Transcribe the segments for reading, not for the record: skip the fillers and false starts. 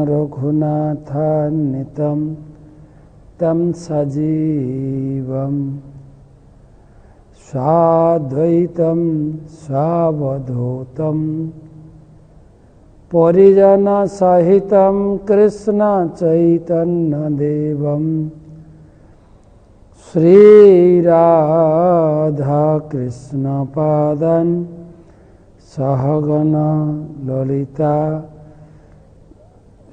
रघुनाथान्वितं तं सजीवं स्वाद्वैतं स्वावधूतं परिजनसहितं कृष्णचैतन्यदेवं श्रीराधाकृष्णपादान् सहगण ललिता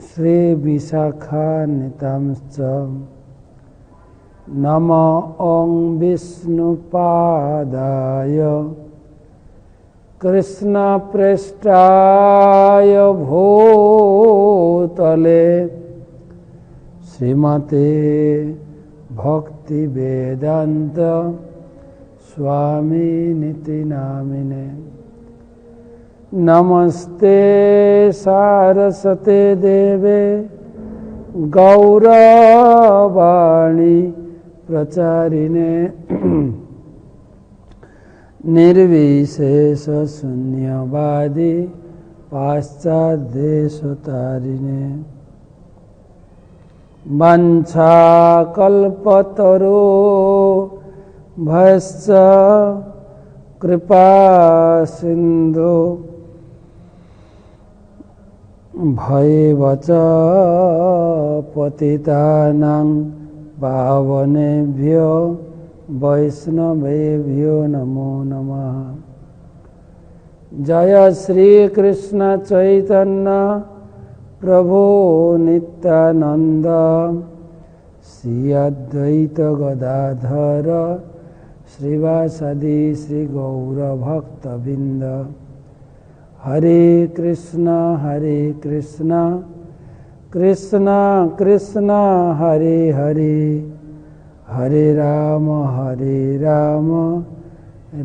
श्रीविशाखान्वितांश्च नमो ॐ विष्णुपादाय कृष्णप्रेष्ठाय भूतले श्रीमते भक्तिवेदान्त स्वामिनिति नामिने। नमस्ते सारस्वते देवे गौरवाणी प्रचारिणे निर्विशेष शून्यवादी पाश्चात्यदेशतारिणे वंशाकल्पतरो भयश्च कृपा सिन्धु भयवच पतितानां पावनेभ्यो वैष्णवेभ्यो नमो नमः। जय श्री कृष्ण चैतन्य प्रभु नित्यानंद श्री अद्वैत गदाधर श्रीवासदि श्री गौर भक्तबिंद। हरे कृष्ण कृष्ण कृष्ण हरे हरे हरे राम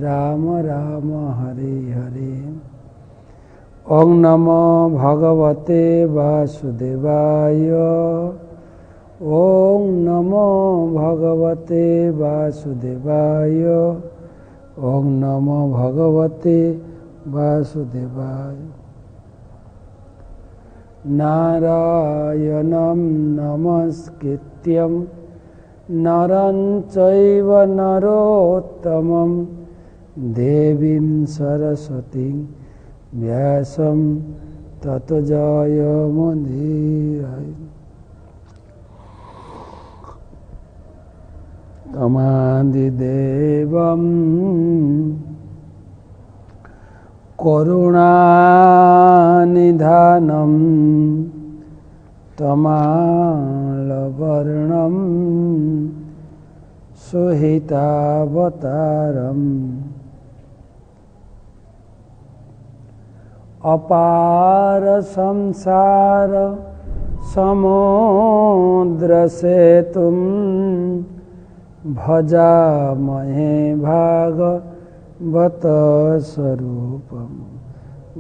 राम राम हरे हरे। ओं नमो भगवते वासुदेवाय ओं नमो भगवते वासुदेवाय ओं नमो भगवते वासुदेवाय। नारायणं नमस्कृत्यं नरं चैव नरोत्तमं देवीं सरस्वतीं व्यासं ततो जयमुदीरये। तमादिदेवं करुणानिधानं तमालवर्णं सुहितावतारम् अपार संसार समुद्रसेतुं भजामहे भागवत स्वरूपम।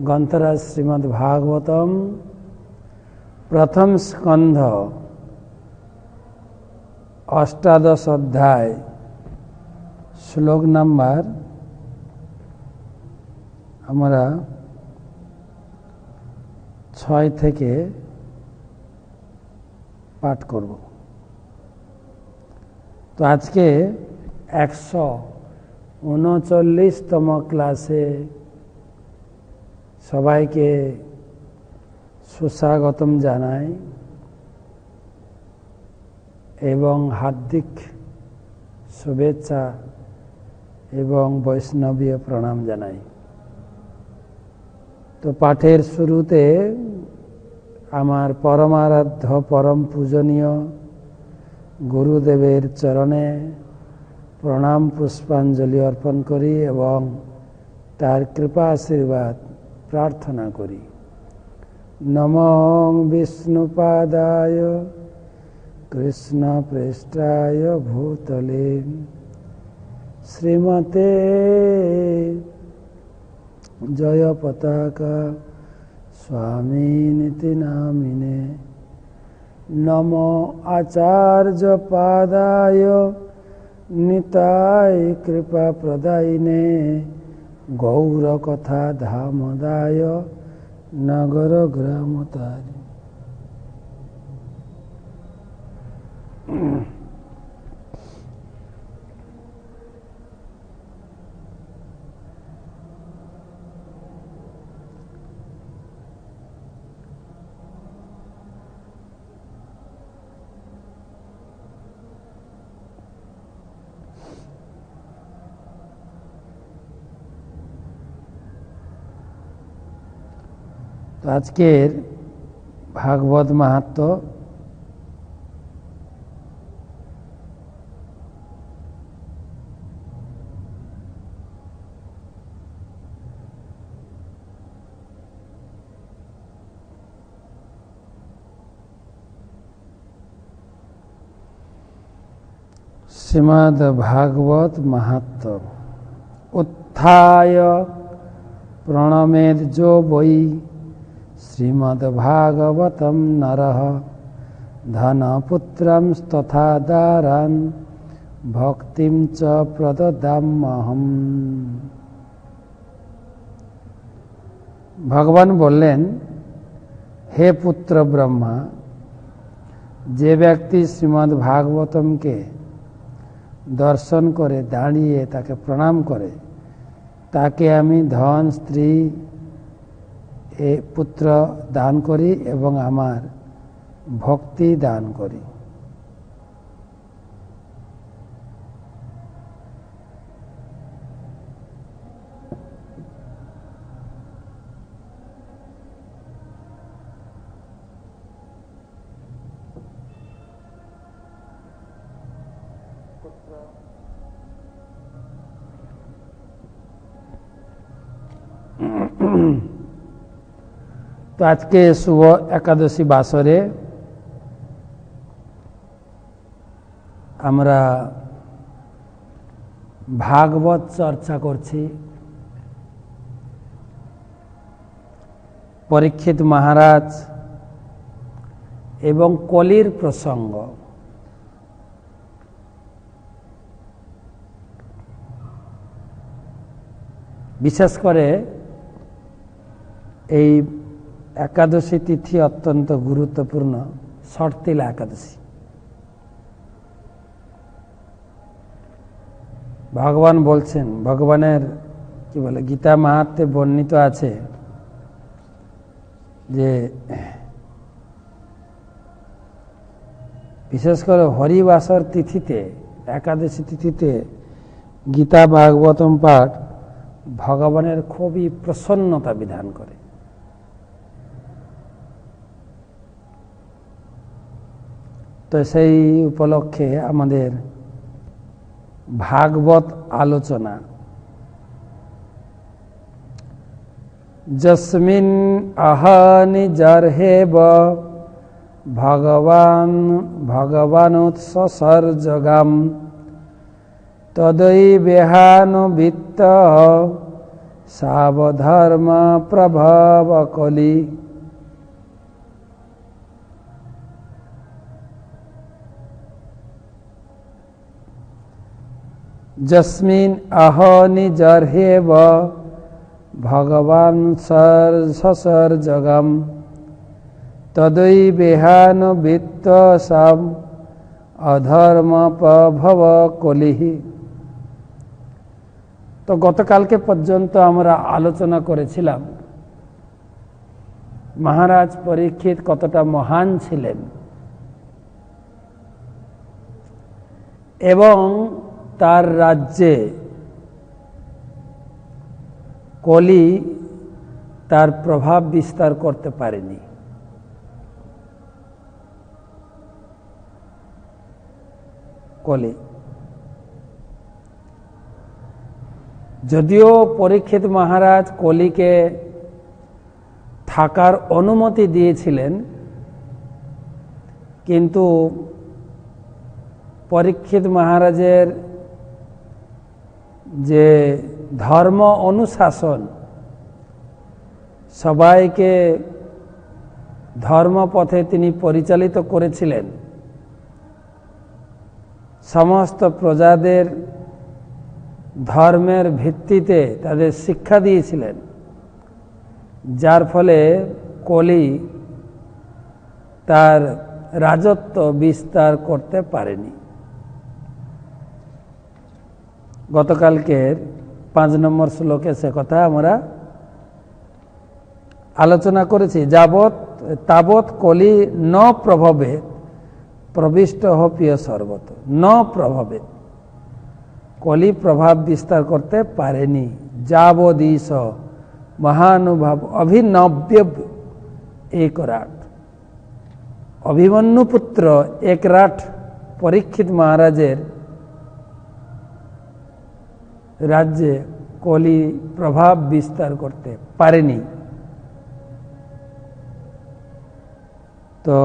ग्रंथराज श्रीमद् भागवतम प्रथम स्कंध अष्टादश अध्याय श्लोक नंबर हमारा 6 থেকে पाठ करब। तो आज के 139तम क्लासे सबाई के सुस्वागतम जानाई एवं हार्दिक शुभेच्छा एवं वैष्णवीय प्रणाम जानाई। तो पाठेर शुरूते आमार परमाराध्य परम पूजनीय गुरुदेवेर चरणे प्रणाम पुष्पांजलि अर्पण करी एवं तार कृपा आशीर्वाद प्रार्थना करी। नमो विष्णुपादाय कृष्ण प्रेष्ठाय भूतले श्रीमते जय पताका स्वामिनिति नामिने। नमो आचार्य पादाय निताय कृपा प्रदायिने गौर कथा धामदाय नगर ग्रामतारि। তো আজকের ভাগবত মাহাত্ম্য শ্রীমদ্ ভাগবত মাহাত্ম্য। উত্থায় প্রণমেদ যো বৈ শ্রীমদ্ ভাগবতম নরঃ ধনপুত্রম তথা দারান ভক্তিম চ প্রদদাম্যহম। ভগবান বললেন, হে পুত্র ব্রহ্মা, যে ব্যক্তি শ্রীমদ্ ভাগবতমকে দর্শন করে দাঁড়িয়ে তাকে প্রণাম করে, তাকে আমি ধন, স্ত্রী, পুত্র দান করি এবং আমার ভক্তি দান করি। তো আজকে শুভ একাদশী বাসরে আমরা ভাগবত চর্চা করছি। পরীক্ষিত মহারাজ এবং কলির প্রসঙ্গ। বিশেষ করে এই একাদশী তিথি অত্যন্ত গুরুত্বপূর্ণ, শর্তিলা একাদশী। ভগবান বলছেন, ভগবানের কি বলে গীতা মাহাত্ম্যে বর্ণিত আছে যে বিশেষ করে হরিবাসর তিথিতে, একাদশী তিথিতে গীতা ভাগবতম পাঠ ভগবানের খুবই প্রসন্নতা বিধান করে। তো সেই উপলক্ষে আমাদের ভাগবত আলোচনা। যস্মিন আহানি জর্হেব ভগবানুৎসর্জগাম তদৈ বেহানুবিত্ত সাবধর্ম প্রভাব কলি। যস্মিন আহনি জর্হেব ভগবান সসর্জগম তদৈ বেহানুবিত্ত সাব অধর্ম প্রভব কলিহি। তো গতকালকে পর্যন্ত আমরা আলোচনা করেছিলাম মহারাজ পরীক্ষিত কতটা মহান ছিলেন এবং তার রাজ্যে কলি তার প্রভাব বিস্তার করতে পারেনি। কলি যদিও পরীক্ষিত মহারাজ কলিকে থাকার অনুমতি দিয়েছিলেন, কিন্তু পরীক্ষিত মহারাজের যে ধর্ম অনুশাসন, সবাইকে ধর্মপথে তিনি পরিচালিত করেছিলেন, সমস্ত প্রজাদের ধর্মের ভিত্তিতে তাদের শিক্ষা দিয়েছিলেন, যার ফলে কলি তার রাজত্ব বিস্তার করতে পারেনি। গতকালকের 5 নম্বর শ্লোকে সে কথা আমরা আলোচনা করেছি। তাবৎ কলি ন প্রভবে প্রবিষ্ট প্রিয় সর্বত। ন প্রভাবে, কলি প্রভাব বিস্তার করতে পারেনি। যাবদীশ মহানুভব অভিনব্য একরাট। অভিমন্যু পুত্র একরাট পরীক্ষিত মহারাজের রাজ্যে কলি প্রভাব বিস্তার করতে পারেনি। তো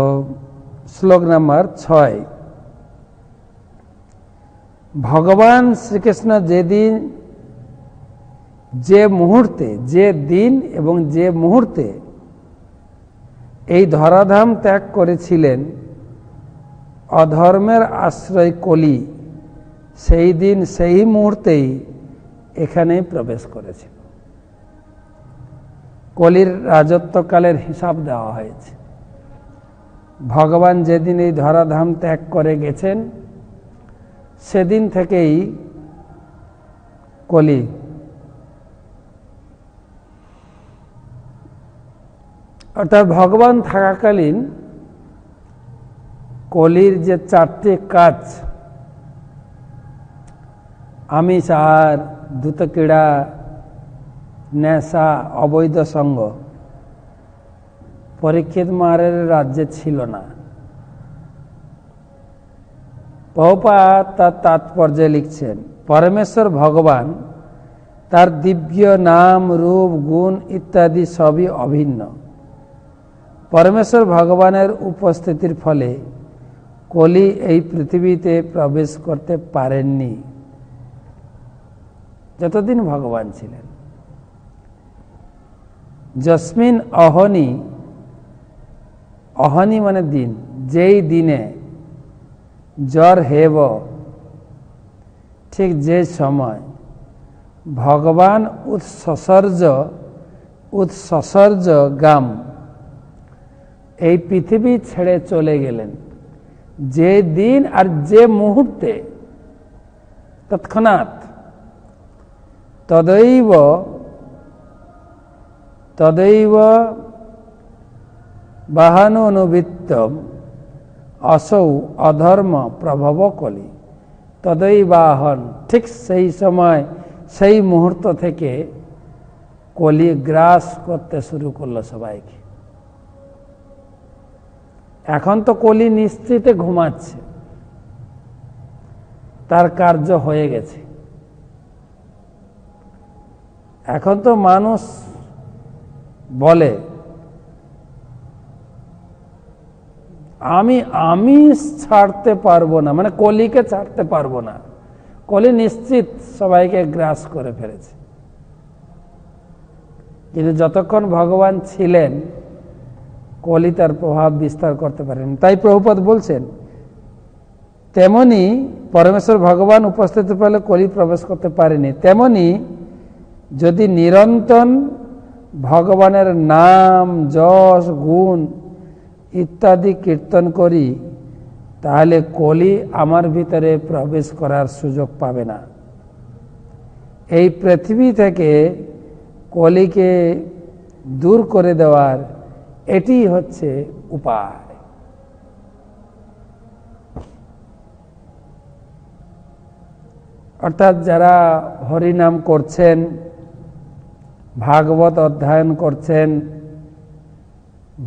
শ্লোক নাম্বার 6, ভগবান শ্রীকৃষ্ণ যেদিন, যে মুহূর্তে, যে দিন এবং যে মুহূর্তে এই ধরাধাম ত্যাগ করেছিলেন অধর্মের আশ্রয় কলি, সেই দিন সেই মুহূর্তেই এখানে প্রবেশ করেছিল। কলির রাজত্বকালের হিসাব দেওয়া হয়েছে। ভগবান যেদিন এই ধরাধাম ত্যাগ করে গেছেন সেদিন থেকেই কলি, অর্থাৎ ভগবান থাকাকালীন কলির যে 4টি কাজ, আমিষ আহার, দ্রুতক্রীড়া, নেশা, অবৈধ সঙ্গ, পরীক্ষিত মহারাজের রাজ্যে ছিল না। প্রভুপাদ তার তাৎপর্যে লিখছেন, পরমেশ্বর ভগবান তার দিব্য নাম, রূপ, গুণ ইত্যাদি সবই অভিন্ন। পরমেশ্বর ভগবানের উপস্থিতির ফলে কলি এই পৃথিবীতে প্রবেশ করতে পারেননি যতদিন ভগবান ছিলেন। যস্মিন অহনি, অহনি মানে দিন, যেই দিনে জ্বর হেব, ঠিক যে সময় ভগবান উৎসর্জ গাম এই পৃথিবী ছেড়ে চলে গেলেন, যে দিন আর যে মুহূর্তে, তৎক্ষণাৎ, তদৈব বাহানুবৃত্তম অসৌ অধর্ম প্রভব কলি। তদৈবাহন, ঠিক সেই সময়, সেই মুহূর্ত থেকে কলি গ্রাস করতে শুরু করলো সবাইকে। এখন তো কলি নিশ্চিতে ঘুমাচ্ছে, তার কার্য হয়ে গেছে। এখন তো মানুষ বলে আমি আমিষ ছাড়তে পারবো না, মানে কলিকে ছাড়তে পারবো না। কলি নিশ্চিত সবাইকে গ্রাস করে ফেলেছে। কিন্তু যতক্ষণ ভগবান ছিলেন কলি তার প্রভাব বিস্তার করতে পারেন। তাই প্রভুপাদ বলছেন, তেমনি পরমেশ্বর ভগবান উপস্থিত পেলে কলি প্রবেশ করতে পারেনি। তেমনি যদি নিরন্তর ভগবানের নাম, যশ, গুণ ইত্যাদি কীর্তন করি তাহলে কলি আমার ভিতরে প্রবেশ করার সুযোগ পাবে না। এই পৃথিবী থেকে কলিকে দূর করে দেওয়ার এটি হচ্ছে উপায়। অর্থাৎ যারা হরিনাম করছেন, ভাগবত অধ্যয়ন করছেন,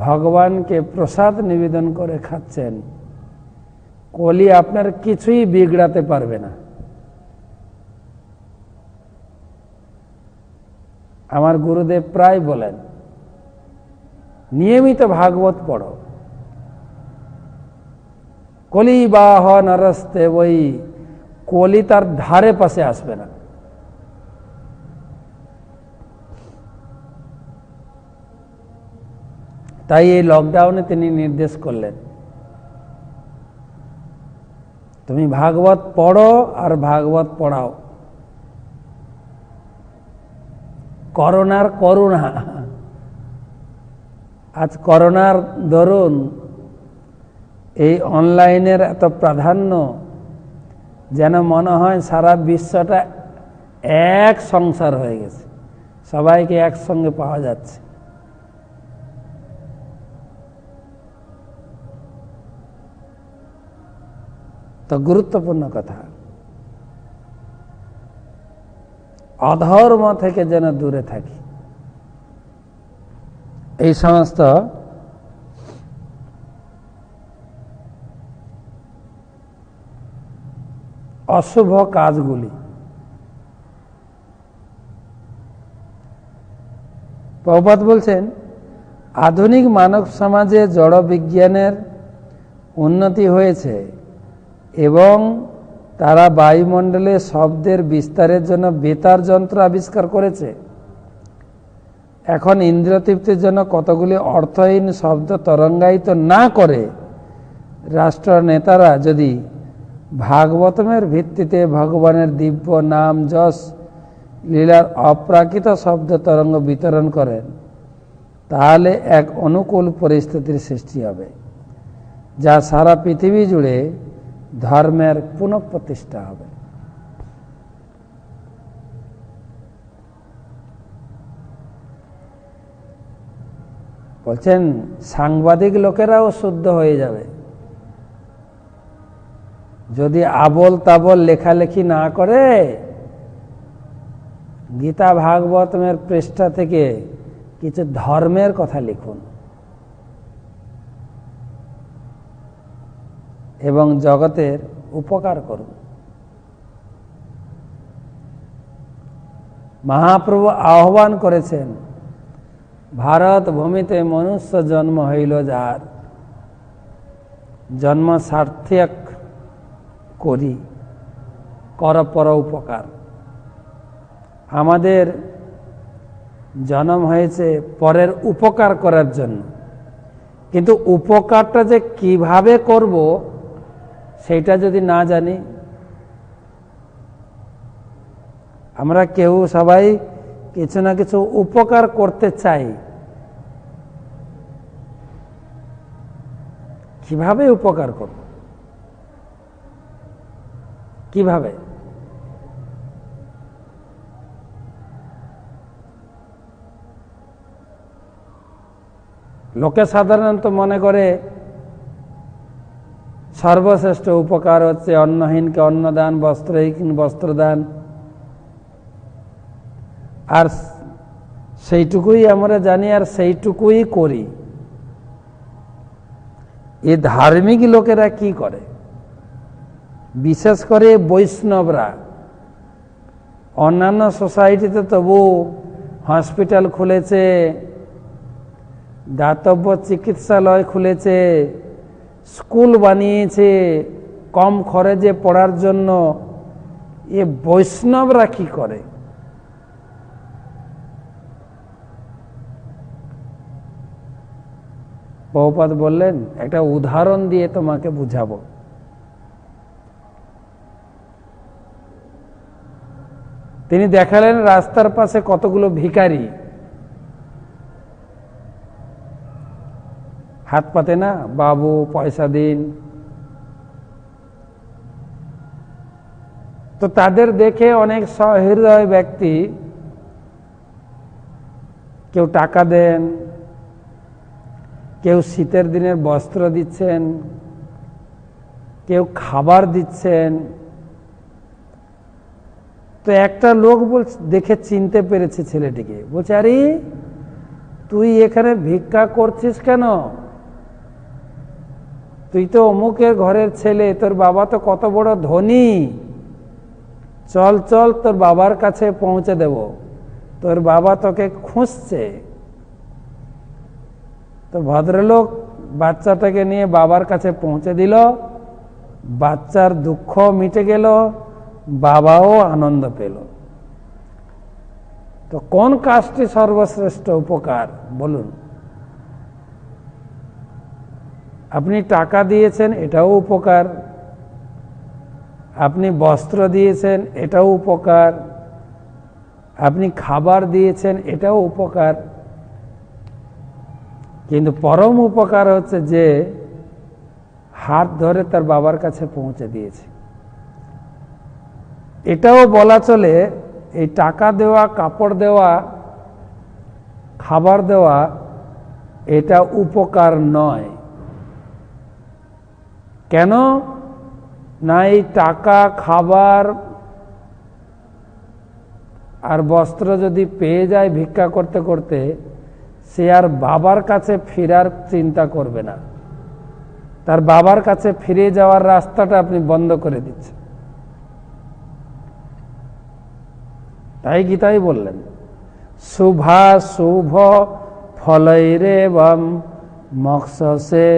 ভগবানকে প্রসাদ নিবেদন করে খাচ্ছেন, কলি আপনার কিছুই বিগড়াতে পারবে না। আমার গুরুদেব প্রায় বলেন, নিয়মিত ভাগবত পড়ো, কলি বাহ নরস্তে, ওই কলি তার ধারে পাশে আসবে না। তাই এই লকডাউনে তিনি নির্দেশ করলেন, তুমি ভাগবত পড়ো আর ভাগবত পড়াও। করোনার করুণা, আজ করোনার দরুন এই অনলাইনের এত প্রাধান্য, যেন মনে হয় সারা বিশ্বটা এক সংসার হয়ে গেছে, সবাইকে একসঙ্গে পাওয়া যাচ্ছে। তো গুরুত্বপূর্ণ কথা, অধর্ম থেকে যেন দূরে থাকি। এই সমস্ত অশুভ কাজগুলি, প্রভুপাদ বলছেন, আধুনিক মানব সমাজে জড় বিজ্ঞানের উন্নতি হয়েছে এবং তারা বায়ুমণ্ডলে শব্দের বিস্তারের জন্য বেতার যন্ত্র আবিষ্কার করেছে। এখন ইন্দ্রিয় তৃপ্তির জন্য কতগুলি অর্থহীন শব্দ তরঙ্গায়িত না করে রাষ্ট্র নেতারা যদি ভাগবতমের ভিত্তিতে ভগবানের দিব্য নাম যশ লীলার অপ্রাকৃত শব্দ তরঙ্গ বিতরণ করেন, তাহলে এক অনুকূল পরিস্থিতির সৃষ্টি হবে, যা সারা পৃথিবী জুড়ে ধর্মের পুনঃপ্রতিষ্ঠা হবে। বলছেন সাংবাদিক লোকেরাও শুদ্ধ হয়ে যাবে যদি আবল তাবল লেখালেখি না করে গীতা ভাগবতমের পৃষ্ঠা থেকে কিছু ধর্মের কথা লিখুন এবং জগতের উপকার করুন। মহাপ্রভু আহ্বান করেছেন, ভারত ভূমিতে মনুষ্য জন্ম হইল যার, জন্ম সার্থক করি কর পর উপকার। আমাদের জন্ম হয়েছে পরের উপকার করার জন্য, কিন্তু উপকারটা যে কিভাবে করব সেটা যদি না জানি, আমরা কেউ সবাই কিছু না কিছু উপকার করতে চাই, কিভাবে উপকার করব, কিভাবে? লোকে সাধারণত মনে করে সর্বশ্রেষ্ঠ উপকার হচ্ছে অন্নহীনকে অন্নদান, বস্ত্রহীন বস্ত্রদান, আর সেইটুকুই আমরা জানি আর সেইটুকুই করি। এই ধার্মিক লোকেরা কি করে, বিশেষ করে বৈষ্ণবরা, অন্যান্য সোসাইটিতে তবু হসপিটাল খুলেছে, দাতব্য চিকিৎসালয় খুলেছে, স্কুল বানিয়েছে কম খরচে পড়ার জন্য। এ বৈষ্ণবরা কি করে? প্রভুপাদ বললেন, একটা উদাহরণ দিয়ে তোমাকে বুঝাবো। তিনি দেখালেন রাস্তার পাশে কতগুলো ভিখারি, হাত পাতে না, বাবু পয়সা দিন। তো তাদের দেখে অনেক সহৃদয় ব্যক্তি কেউ টাকা দেন, কেউ শীতের দিনের বস্ত্র দিচ্ছেন, কেউ খাবার দিচ্ছেন। তো একটা লোক দেখে চিনতে পেরেছে ছেলেটিকে, বলছে, আরে তুই এখানে ভিক্ষা করছিস কেন? তুই তো অমুকের ঘরের ছেলে, তোর বাবা তো কত বড় ধনী, চল চল তোর বাবার কাছে পৌঁছে দেব, তোর বাবা তোকে খুঁজছে। তো ভদ্রলোক বাচ্চাটাকে নিয়ে বাবার কাছে পৌঁছে দিল, বাচ্চার দুঃখ মিটে গেল, বাবাও আনন্দ পেল। তো কোন কাজটি সর্বশ্রেষ্ঠ উপকার বলুন? আপনি টাকা দিয়েছেন, এটাও উপকার। আপনি বস্ত্র দিয়েছেন, এটাও উপকার। আপনি খাবার দিয়েছেন, এটাও উপকার। কিন্তু পরম উপকার হচ্ছে যে হাত ধরে তার বাবার কাছে পৌঁছে দিয়েছে। এটাও বলা চলে এই টাকা দেওয়া, কাপড় দেওয়া, খাবার দেওয়া এটা উপকার নয়। কেন না, এই টাকা, খাবার আর বস্ত্র যদি পেয়ে যায় ভিক্ষা করতে করতে, সে আর বাবার কাছে ফেরার চিন্তা করবে না। তার বাবার কাছে ফিরে যাওয়ার রাস্তাটা আপনি বন্ধ করে দিচ্ছেন। তাই গীতাই বললেন, শুভা শুভ ফলৈরেবম মক্ষসে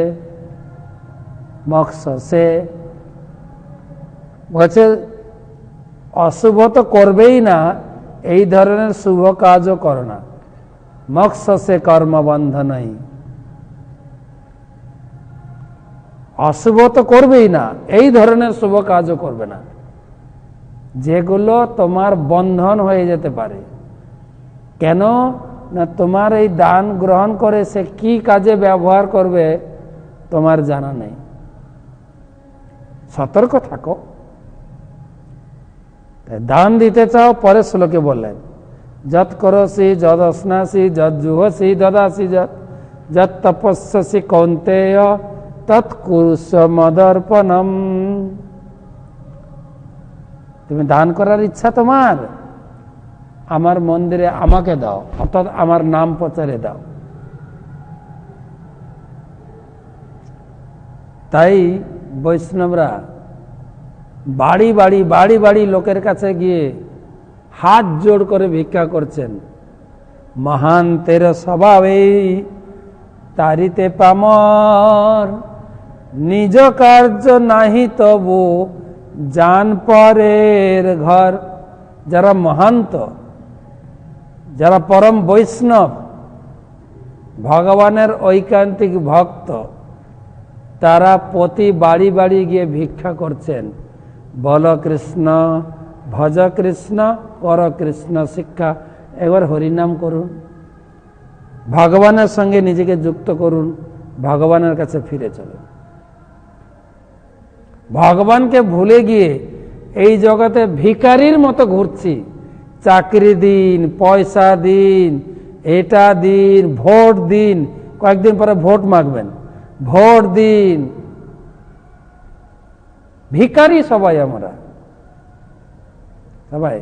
মক্ষসে, বলছে অশুভ তো করবেই না, এই ধরনের শুভ কাজও করো না। মক্ষসে কর্মবন্ধনই, অশুভ তো করবেই না, এই ধরনের শুভ কাজও করবে না যেগুলো তোমার বন্ধন হয়ে যেতে পারে। কেন না, তোমার এই দান গ্রহণ করে সে কি কাজে ব্যবহার করবে তোমার জানা নেই। সতর্ক থাকো। দান দিতে চাও, পরের শ্লোকে বললেন, যৎ করসি যদস্নাসি যজ্জুহসি দদাসি যৎ তপস্যসি কৌন্তেয় তৎ কুরুষ্ব মদর্পণম। তুমি দান করার ইচ্ছা তোমার, আমার মন্দিরে আমাকে দাও, অর্থাৎ আমার নাম প্রচারে দাও। তাই বৈষ্ণবরা বাড়ি বাড়ি বাড়ি বাড়ি লোকের কাছে গিয়ে হাত জোড় করে ভিক্ষা করছেন। মহান তের স্বভাবে তারিতে পামর, নিজ কার্য নাহি তবু জান পরের ঘর। যারা মহান্ত, যারা পরম বৈষ্ণব, ভগবানের ঐকান্তিক ভক্ত, তারা প্রতি বাড়ি বাড়ি গিয়ে ভিক্ষা করছেন। বল কৃষ্ণ, ভজ কৃষ্ণ, কর কৃষ্ণ শিক্ষা। একবার হরিনাম করুন, ভগবানের সঙ্গে নিজেকে যুক্ত করুন, ভগবানের কাছে ফিরে চলুন। ভগবানকে ভুলে গিয়ে এই জগতে ভিখারির মতো ঘুরছি। চাকরি দিন, পয়সা দিন, এটা দিন, ভোট দিন, কয়েকদিন পরে ভোট মাগবেন, ভোট দিন। ভিখারি সবাই, আমরা সবাই।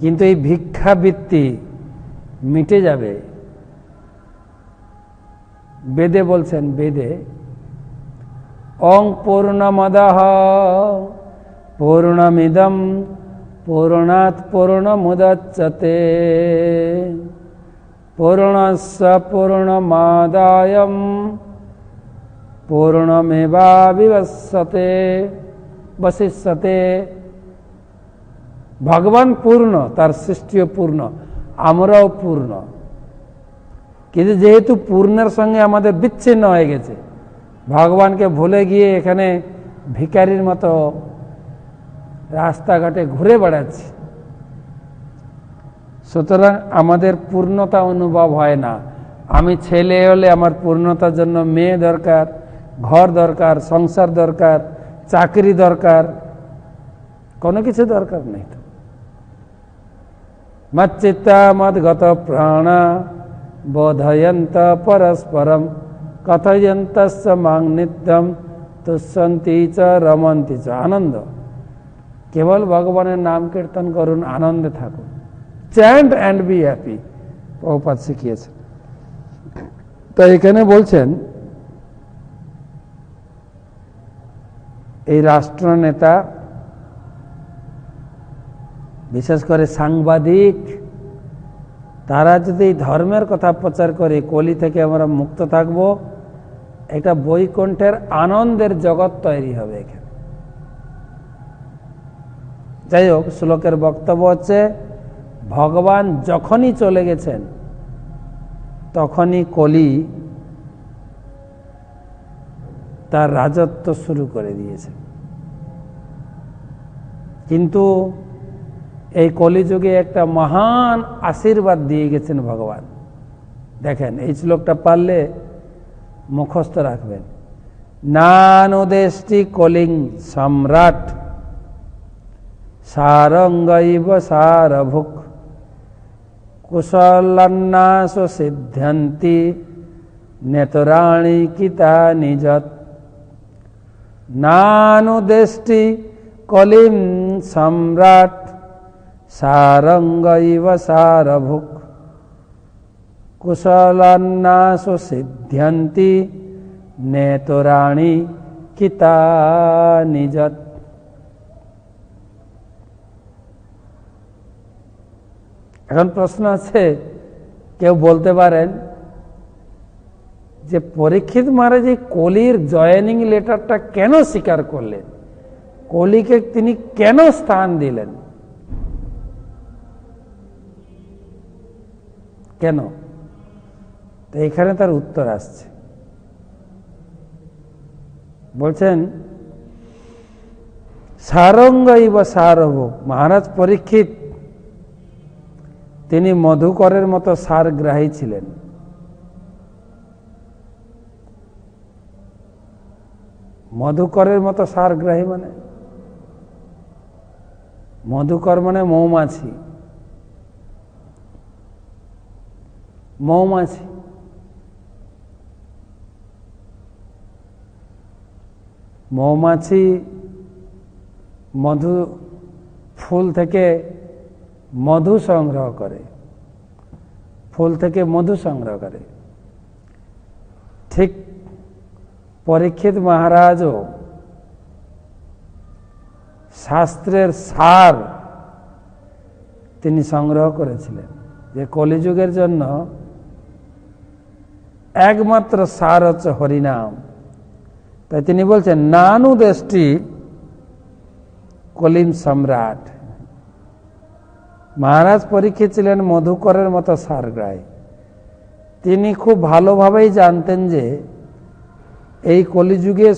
কিন্তু এই ভিক্ষাবৃত্তি মিটে যাবে। বেদে বলছেন, বেদে অং পূর্ণমদঃ পূর্ণমিদং পূর্ণাৎ পূর্ণমুদচ্যতে পূর্ণস্য পূর্ণমাদায় পূর্ণমেবাবিবস্যতে বশিষ্যতে। ভগবান পূর্ণ, তার সৃষ্টিও পূর্ণ, আমরাও পূর্ণ। কিন্তু যেহেতু পূর্ণের সঙ্গে আমাদের বিচ্ছিন্ন হয়ে গেছে, ভগবানকে ভুলে গিয়ে এখানে ভিখারির মতো রাস্তাঘাটে ঘুরে বেড়াচ্ছি, সুতরাং আমাদের পূর্ণতা অনুভব হয় না। আমি ছেলে হলে আমার পূর্ণতার জন্য মেয়ে দরকার, ঘর দরকার, সংসার দরকার, চাকরি দরকার, কোনো কিছু দরকার নেই। মচ্চিত্তা মদ্গত প্রাণ বোধয়ন্ত পরস্পরম কথয়ন্তস্য মাং নিত্যম তুষ্যন্তি চ রমন্তি চ। আনন্দ, কেবল ভগবানের নাম কীর্তন করুন, আনন্দে থাকুন। Chant and be happy, Prabhupada শিখিয়েছেন। তো এখানে বলছেন, এই রাষ্ট্রনেতা, বিশেষ করে সাংবাদিক, তারা যদি ধর্মের কথা প্রচার করে কলি থেকে আমরা মুক্ত থাকব, একটা বৈকুণ্ঠের আনন্দের জগৎ তৈরি হবে এখানে। যাই হোক, শ্লোকের বক্তব্য হচ্ছে, ভগবান যখনই চলে গেছেন তখনই কলি তার রাজত্ব শুরু করে দিয়েছে। কিন্তু এই কলিযুগে একটা মহান আশীর্বাদ দিয়ে গেছেন ভগবান। দেখেন, এই শ্লোকটা পারলে মুখস্থ রাখবেন। নানুদেষ্টি কলিং সম্রাট সারঙ্গৈব সারভুক কুশলান্নাস সিদ্ধ্যন্তি নেতরাণি কিতা নিজত। নানুদেষ্টি কলিং সম্রাট সারঙ্গৈব সারভুক কুশলান্নাস সিদ্ধ্যন্তি নেতরাণি কিতা নিজত। এখন প্রশ্ন আছে, কেউ বলতে পারেন যে পরীক্ষিত মহারাজ এই কলির জয়েনিং লেটারটা কেন স্বীকার করলেন, কলিকে তিনি কেন স্থান দিলেন, কেন? তো এখানে তার উত্তর আসছে। বলছেন সারঙ্গৈব সারভুক, মহারাজ পরীক্ষিত তিনি মধুকরের মতো সারগ্রাহী ছিলেন। মধুকরের মতো সারগ্রাহী মানে, মধুকর মানে মৌমাছি, মৌমাছি। মৌমাছি মধু, ফুল থেকে মধু সংগ্রহ করে, ফুল থেকে মধু সংগ্রহ করে। ঠিক পরীক্ষিত মহারাজও শাস্ত্রের সার তিনি সংগ্রহ করেছিলেন, যে কলিযুগের জন্য একমাত্র সার হচ্ছে হরিনাম। তাই তিনি বলছেন নানুদেষ্টি কলিম সম্রাট। মহারাজ পরীক্ষিত ছিলেন মধুকরের মতো সারগ্রাহী। তিনি খুব ভালোভাবেই জানতেন যে এই কলিযুগে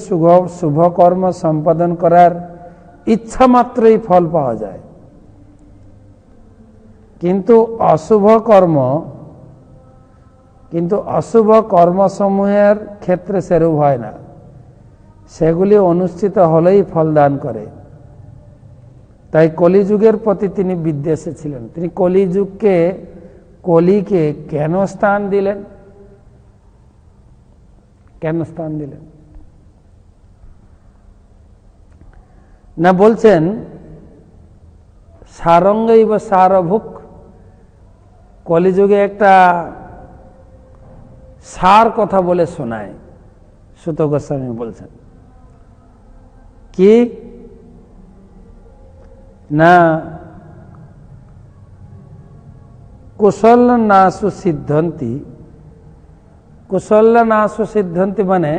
শুভ কর্ম সম্পাদন করার ইচ্ছা মাত্রই ফল পাওয়া যায়, কিন্তু অশুভ কর্মসমূহের ক্ষেত্রে সেরূপ হয় না, সেগুলি অনুষ্ঠিত হলেই ফল দান করে। তাই কলিযুগের প্রতি তিনি বিদ্বেষী ছিলেন। তিনি কলিকে কেন স্থান দিলেন, কেন স্থান দিলেন না? বলছেন সারঙ্গৈব সারভুক, কলিযুগে একটা সার কথা বলে শোনায় সুত গোস্বামী বলছেন কি না, কুশল নাশু সিদ্ধন্তি। কুশল নাশু সিদ্ধন্তি মানে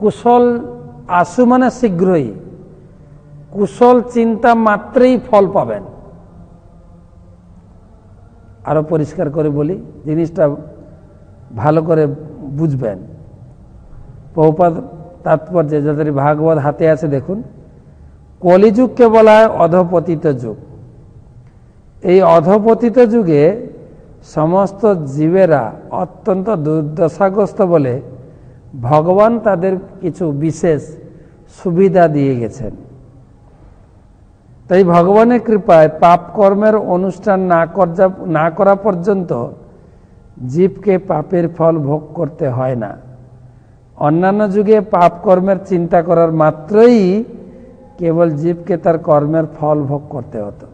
কুশল আশু মানে শীঘ্রই, কুশল চিন্তা মাত্রেই ফল পাবেন। আরো পরিষ্কার করে বলি, জিনিসটা ভালো করে বুঝবেন। প্রভুপাদ তাৎপর্যে, যাদের ভাগবত হাতে আছে দেখুন, কলিযুগকে বলা হয় অধপতিত যুগ। এই অধপতিত যুগে সমস্ত জীবেরা অত্যন্ত দুর্দশাগ্রস্ত বলে ভগবান তাদের কিছু বিশেষ সুবিধা দিয়ে গেছেন। তাই ভগবানের কৃপায় পাপ কর্মের অনুষ্ঠান না করা পর্যন্ত জীবকে পাপের ফল ভোগ করতে হয় না। অন্যান্য যুগে পাপ কর্মের চিন্তা করার মাত্রই কেবল জীবকে তার কর্মের ফল ভোগ করতে হতো।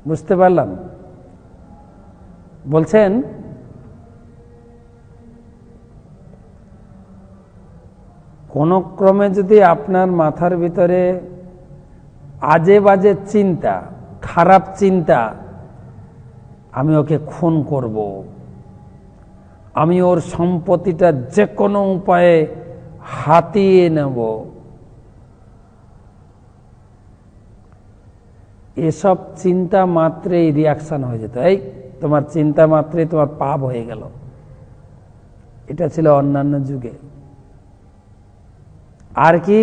বুঝতে পারলাম? বলছেন কোন ক্রমে যদি আপনার মাথার ভিতরে আজে বাজে চিন্তা, খারাপ চিন্তা, আমি ওকে খুন করব, আমি ওর সম্পত্তিটা যে কোনো উপায়ে হাতিয়ে নেব, এসব চিন্তা মাত্রেই রিয়াকশন হয়ে যেত। এই তোমার চিন্তা মাত্রেই তোমার পাপ হয়ে গেল। এটা ছিল অন্যান্য যুগে। আর কি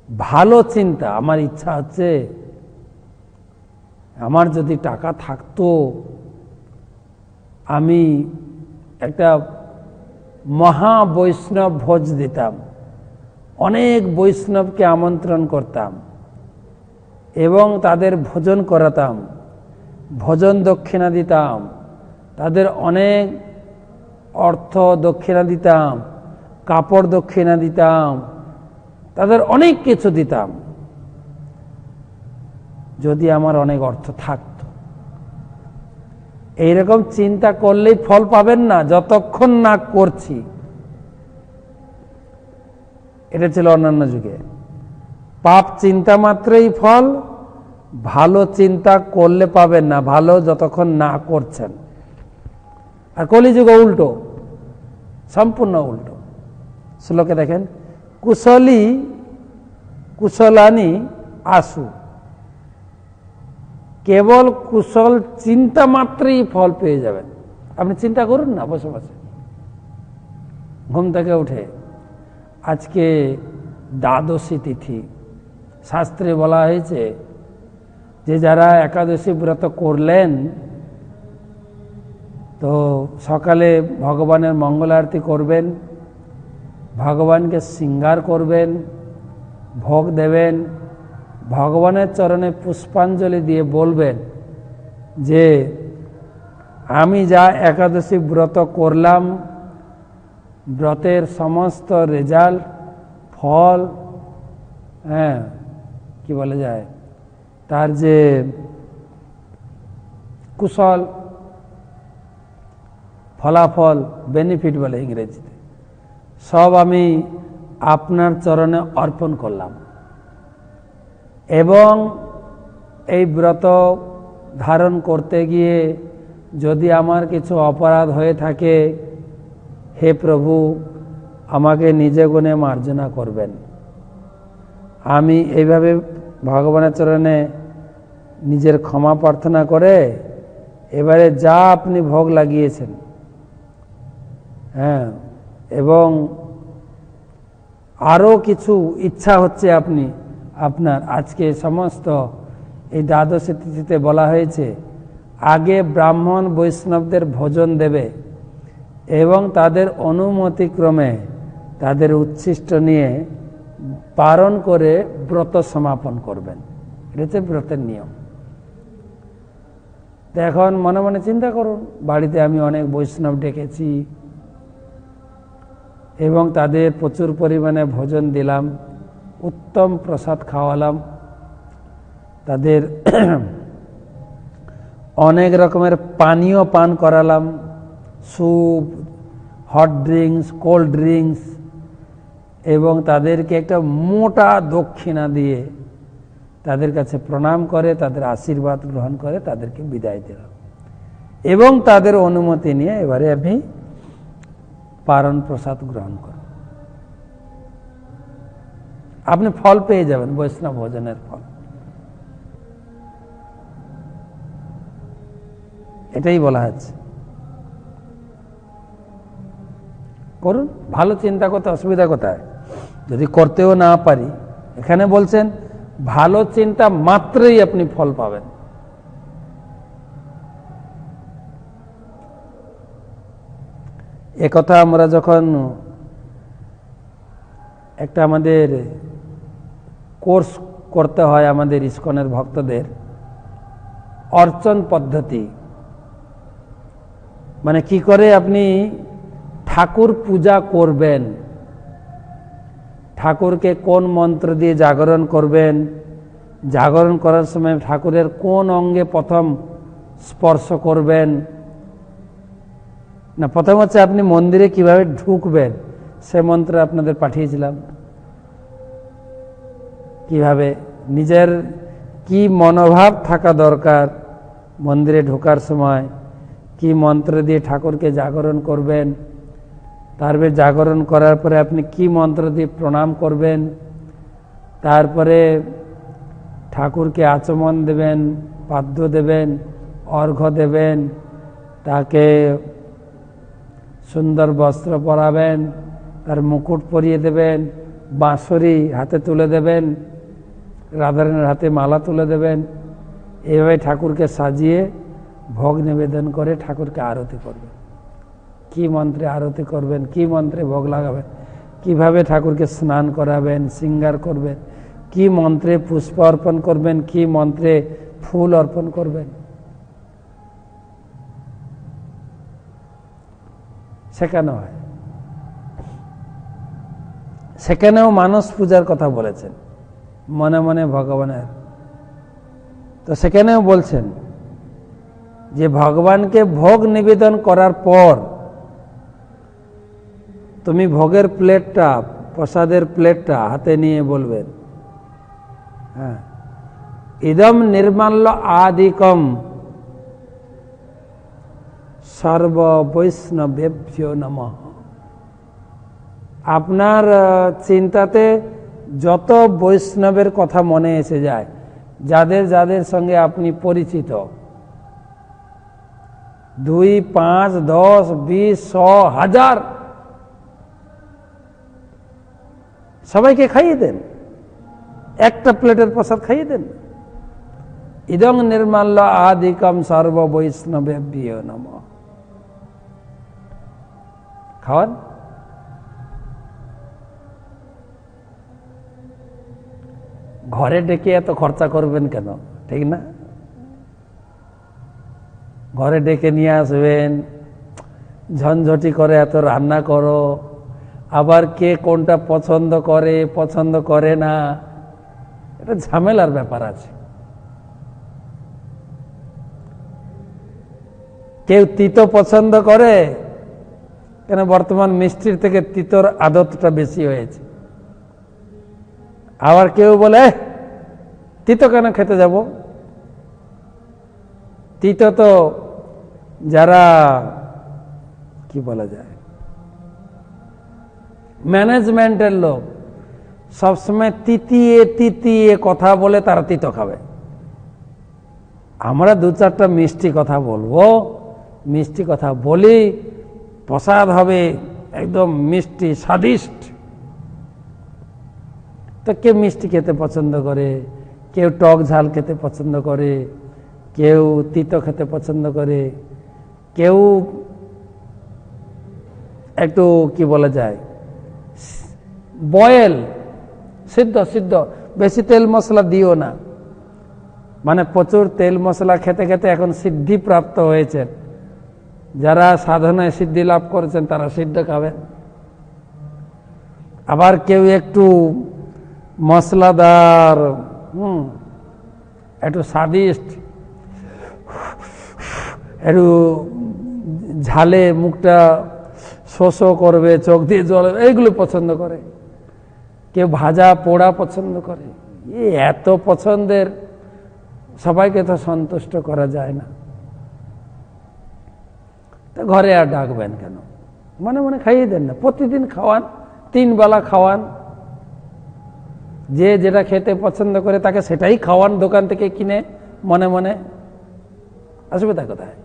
ভালো চিন্তা, আমার ইচ্ছা হচ্ছে আমার যদি টাকা থাকতো আমি একটা মহা বৈষ্ণব ভোজ দিতাম, অনেক বৈষ্ণবকে আমন্ত্রণ করতাম এবং তাদের ভোজন করাতাম, ভোজন দক্ষিণা দিতাম, তাদের অনেক অর্থ দক্ষিণা দিতাম, কাপড় দক্ষিণা দিতাম, তাদের অনেক কিছু দিতাম যদি আমার অনেক অর্থ থাকতো। এইরকম চিন্তা করলেই ফল পাবেন না যতক্ষণ না করছি। এটা ছিল অন্যান্য যুগে। পাপ চিন্তা মাত্রই ফল, ভালো চিন্তা করলে পাবেন না, ভালো যতক্ষণ না করছেন। আর কলিযুগে উল্টো, সম্পূর্ণ উল্টো। শ্লোকে দেখেন, কুশলী কুশলানি আশু, কেবল কুশল চিন্তা মাত্রই ফল পেয়ে যাবেন। আপনি চিন্তা করুন না বসে বসে, ঘুম থেকে উঠে আজকে দ্বাদশী তিথি, শাস্ত্রে বলা হয়েছে যে যারা একাদশী ব্রত করলেন তো সকালে ভগবানের মঙ্গল আরতি করবেন, ভগবানকে শৃঙ্গার করবেন, ভোগ দেবেন, ভগবানের চরণে পুষ্পাঞ্জলি দিয়ে বলবেন যে আমি যা একাদশী ব্রত করলাম, ব্রতের সমস্ত রেজাল্ট, ফল, কি বলা যায়, তার যে কুশল ফলাফল, বেনিফিট বলে ইংরেজিতে, সব আমি আপনার চরণে অর্পণ করলাম। এবং এই ব্রত ধারণ করতে গিয়ে যদি আমার কিছু অপরাধ হয়ে থাকে, হে প্রভু আমাকে নিজে গুণে মার্জনা করবেন। আমি এইভাবে ভগবানের চরণে নিজের ক্ষমা প্রার্থনা করে এবারে যা আপনি ভোগ লাগিয়েছেন, এবং আরও কিছু ইচ্ছা হচ্ছে আপনার আজকে সমস্ত এই দ্বাদশী তিথিতে বলা হয়েছে আগে ব্রাহ্মণ বৈষ্ণবদের ভোজন দেবে এবং তাদের অনুমতিক্রমে তাদের উচ্ছিষ্ট নিয়ে পারণ করে ব্রত সমাপন করবেন। এটা হচ্ছে ব্রতের নিয়ম। তো এখন মনে মনে চিন্তা করুন, বাড়িতে আমি অনেক বৈষ্ণব ডেকেছি এবং তাদের প্রচুর পরিমাণে ভোজন দিলাম, উত্তম প্রসাদ খাওয়ালাম, তাদের অনেক রকমের পানীয় পান করালাম, soup, hot drinks, cold drinks, এবং তাদেরকে একটা মোটা দক্ষিণা দিয়ে তাদের কাছে প্রণাম করে তাদের আশীর্বাদ গ্রহণ করে তাদেরকে বিদায় দিলাম এবং তাদের অনুমতি নিয়ে এবারে আমি পারণ প্রসাদ গ্রহণ করুন। আপনি ফল পেয়ে যাবেন, বৈষ্ণব ভোজনের ফল। এটাই বলা হচ্ছে। করুন, ভালো চিন্তা করতে অসুবিধা কোথায়? যদি করতেও না পারি, এখানে বলছেন ভালো চিন্তা মাত্রই আপনি ফল পাবেন। একথা আমরা যখন একটা আমাদের কোর্স করতে হয় আমাদের ইস্কনের ভক্তদের, অর্চন পদ্ধতি, মানে কি করে আপনি ঠাকুর পূজা করবেন, ঠাকুরকে কোন মন্ত্র দিয়ে জাগরণ করবেন, জাগরণ করার সময় ঠাকুরের কোন অঙ্গে প্রথম স্পর্শ করবেন, না প্রথম হচ্ছে আপনি মন্দিরে কিভাবে ঢুকবেন সে মন্ত্র আপনাদের পাঠিয়েছিলাম। কিভাবে নিজের কি মনোভাব থাকা দরকার মন্দিরে ঢোকার সময়, কি মন্ত্র দিয়ে ঠাকুরকে জাগরণ করবেন, তারপরে জাগরণ করার পরে আপনি কি মন্ত্র দিয়ে প্রণাম করবেন, তারপরে ঠাকুরকে আচমন দেবেন, পাদ্য দেবেন, অর্ঘ্য দেবেন, তাকে সুন্দর বস্ত্র পরাবেন, তার মুকুট পরিয়ে দেবেন, বাঁশরি হাতে তুলে দেবেন, রাধারানীর হাতে মালা তুলে দেবেন, এইভাবে ঠাকুরকে সাজিয়ে ভোগ নিবেদন করে ঠাকুরকে আরতি করবেন। কি মন্ত্রে আরতি করবেন, কি মন্ত্রে ভোগ লাগাবেন, কিভাবে ঠাকুরকে স্নান করাবেন, শৃঙ্গার করবেন, কি মন্ত্রে পুষ্প অর্পণ করবেন, কি মন্ত্রে ফুল অর্পণ করবেন, শেখানো হয়। সেখানেও মানস পূজার কথা বলেছেন, মনে মনে ভগবানের। তো সেখানেও বলছেন যে ভগবানকে ভোগ নিবেদন করার পর তুমি ভোগের প্লেটটা, প্রসাদের প্লেটটা হাতে নিয়ে বলবেন, হ্যাঁ, ইদম নির্মাল্য আদিকম সর্ব বৈষ্ণবেভ্যো নমঃ। আপনার চিন্তাতে যত বৈষ্ণবের কথা মনে এসে যায়, যাদের যাদের সঙ্গে আপনি পরিচিত, 2, 5, 10, 20, 100, 1000 সবাইকে খাইয়ে দেন, একটা প্লেটের প্রসাদ খাইয়ে দেন। ইদং নির্মাল্য আদিকম সর্ব বৈষ্ণবেভ্যো নমঃ। খাওয়ান। ঘরে ডেকে এত খরচা করবেন কেন, ঠিক না? ঘরে ডেকে নিয়ে আসবেন, ঝনঝটি করে এত রান্না করো, আবার কে কোনটা পছন্দ করে পছন্দ করে না, এটা ঝামেলার ব্যাপার আছে। কেউ তিতো পছন্দ করে, কেন বর্তমান মিষ্টির থেকে তিতোর আদতটা বেশি হয়েছে। আবার কেউ বলে তিতো কেন খেতে যাব, তিতো তো যারা কি বলা যায় ম্যানেজমেন্টের লোক সবসময় তিতিয়ে তিতিয়ে কথা বলে, তারা তিতো খাবে। আমরা 2-4টা মিষ্টি কথা বলবো, মিষ্টি কথা বলি, প্রসাদ হবে একদম মিষ্টি স্বাদিষ্ট। তো কেউ মিষ্টি খেতে পছন্দ করে, কেউ টক ঝাল খেতে পছন্দ করে, কেউ তিতো খেতে পছন্দ করে, কেউ একটু কি বলা যায় বয়েল, সিদ্ধ সিদ্ধ, বেশি তেল মশলা দিও না। মানে প্রচুর তেল মশলা খেতে খেতে এখন সিদ্ধি প্রাপ্ত হয়েছে, যারা সাধনায় সিদ্ধি লাভ করেছেন তারা সিদ্ধ খাবেন। আবার কেউ একটু মশলাদার, একটু স্বাদিষ্ট, একটু ঝালে মুখটা শোষ করবে, চোখ দিয়ে জল, এইগুলো পছন্দ করে। কেউ ভাজা পোড়া পছন্দ করে। এত পছন্দের সবাইকে তো সন্তুষ্ট করা যায় না। তো ঘরে আর ডাকবেন কেন, মনে মনে খাইয়ে দেন না। প্রতিদিন খাওয়ান, 3 বেলা খাওয়ান। যে যেটা খেতে পছন্দ করে তাকে সেটাই খাওয়ান দোকান থেকে কিনে, মনে মনে। অসুবিধা কোথায়?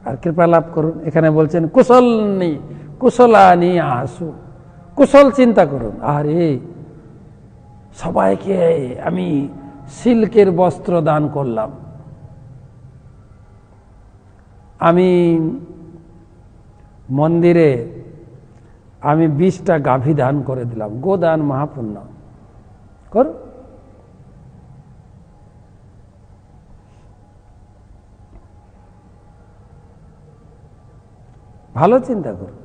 আর কৃপা লাভ করুন। এখানে বলছেন কুশলানি আসু, কুশল চিন্তা করুন। আরে সবাইকে আমি সিল্কের বস্ত্র দান করলাম, আমি মন্দিরে আমি 20টা গাভী দান করে দিলাম, গোদান মহাপুণ্য। কর, ভালো চিন্তা করুন।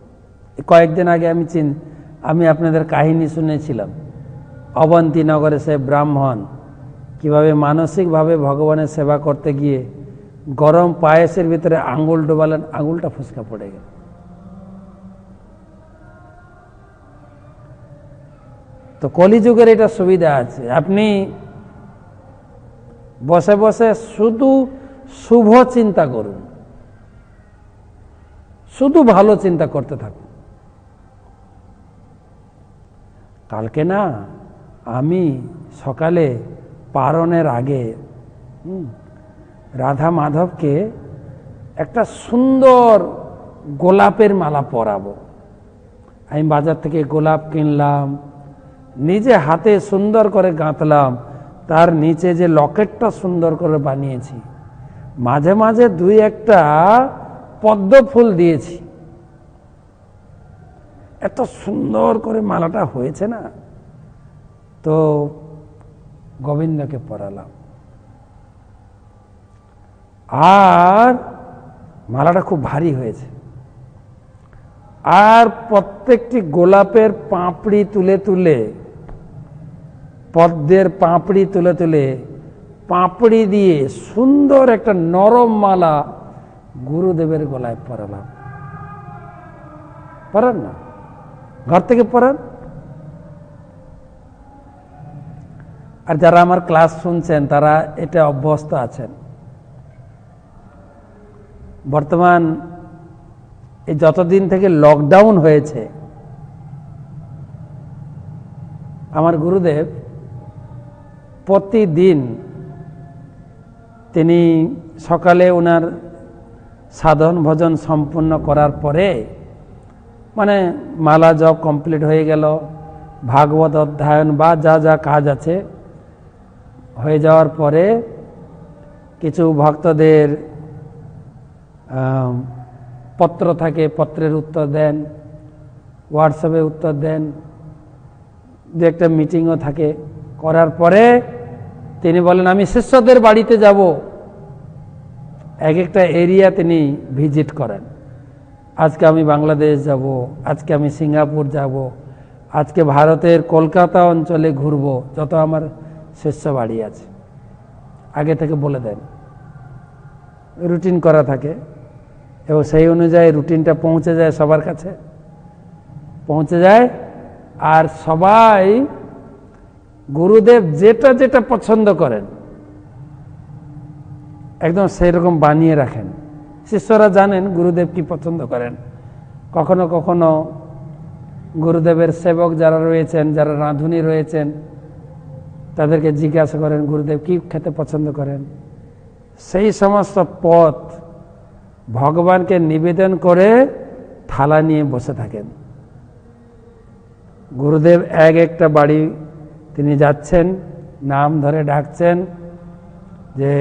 কয়েকদিন আগে আমি আপনাদের কাহিনী শুনেছিলাম, অবন্তীনগরে সে ব্রাহ্মণ কিভাবে মানসিকভাবে ভগবানের সেবা করতে গিয়ে গরম পায়েসের ভিতরে আঙ্গুল ডোবালেন, আঙ্গুলটা ফুসকা পড়ে গেল। তো কলিযুগের এটা সুবিধা আছে, আপনি বসে বসে শুধু শুভ চিন্তা করুন, শুধু ভালো চিন্তা করতে থাকুন। কালকে না আমি সকালে পারণের আগে রাধা মাধবকে একটা সুন্দর গোলাপের মালা পরাবো। আমি বাজার থেকে গোলাপ কিনলাম, নিজে হাতে সুন্দর করে গাঁথলাম, তার নিচে যে লকেটটা সুন্দর করে বানিয়েছি, মাঝে মাঝে 2-1টা পদ্ম ফুল দিয়েছি। এত সুন্দর করে মালাটা হয়েছে না, তো গোবিন্দকে পরালাম। আর মালাটা খুব ভারী হয়েছে। আর প্রত্যেকটি গোলাপের পাপড়ি তুলে তুলে, পদ্মের পাপড়ি তুলে তুলে, পাপড়ি দিয়ে সুন্দর একটা নরম মালা গুরুদেবের গলায় পরালাম। পরান না, ঘর থেকে পরান। আর যারা আমার ক্লাস শুনছেন তারা এটা অভ্যস্ত আছেন। বর্তমান এই যতদিন থেকে লকডাউন হয়েছে, আমার গুরুদেব প্রতিদিন তিনি সকালে ওনার সাধন ভজন সম্পূর্ণ করার পরে, মানে মালা জপ কমপ্লিট হয়ে গেল, ভাগবত অধ্যয়ন বা যা যা কাজ আছে হয়ে যাওয়ার পরে কিছু ভক্তদের পত্র থাকে, পত্রের উত্তর দেন, হোয়াটসঅ্যাপে উত্তর দেন, দু একটা মিটিংও থাকে। করার পরে তিনি বলেন আমি শিষ্যদের বাড়িতে যাব। এক একটা এরিয়া তিনি ভিজিট করেন। আজকে আমি বাংলাদেশ যাব, আজকে আমি সিঙ্গাপুর যাব, আজকে ভারতের কলকাতা অঞ্চলে ঘুরব, যত আমার শিষ্য বাড়ি আছে আগে থেকে বলে দেন, রুটিন করা থাকে এবং সেই অনুযায়ী রুটিনটা পৌঁছে যায়, সবার কাছে পৌঁছে যায়। আর সবাই গুরুদেব যেটা যেটা পছন্দ করেন একদম সেই রকম বানিয়ে রাখেন। শিষ্যরা জানেন গুরুদেব কি পছন্দ করেন। কখনো কখনো গুরুদেবের সেবক যারা রয়েছেন, যারা রাঁধুনি রয়েছেন, তাদেরকে জিজ্ঞাসা করেন গুরুদেব কি খেতে পছন্দ করেন। সেই সমস্ত পদ ভগবানকে নিবেদন করে থালা নিয়ে বসে থাকেন। গুরুদেব এক একটা বাড়ি তিনি যাচ্ছেন, নাম ধরে ডাকছেন যে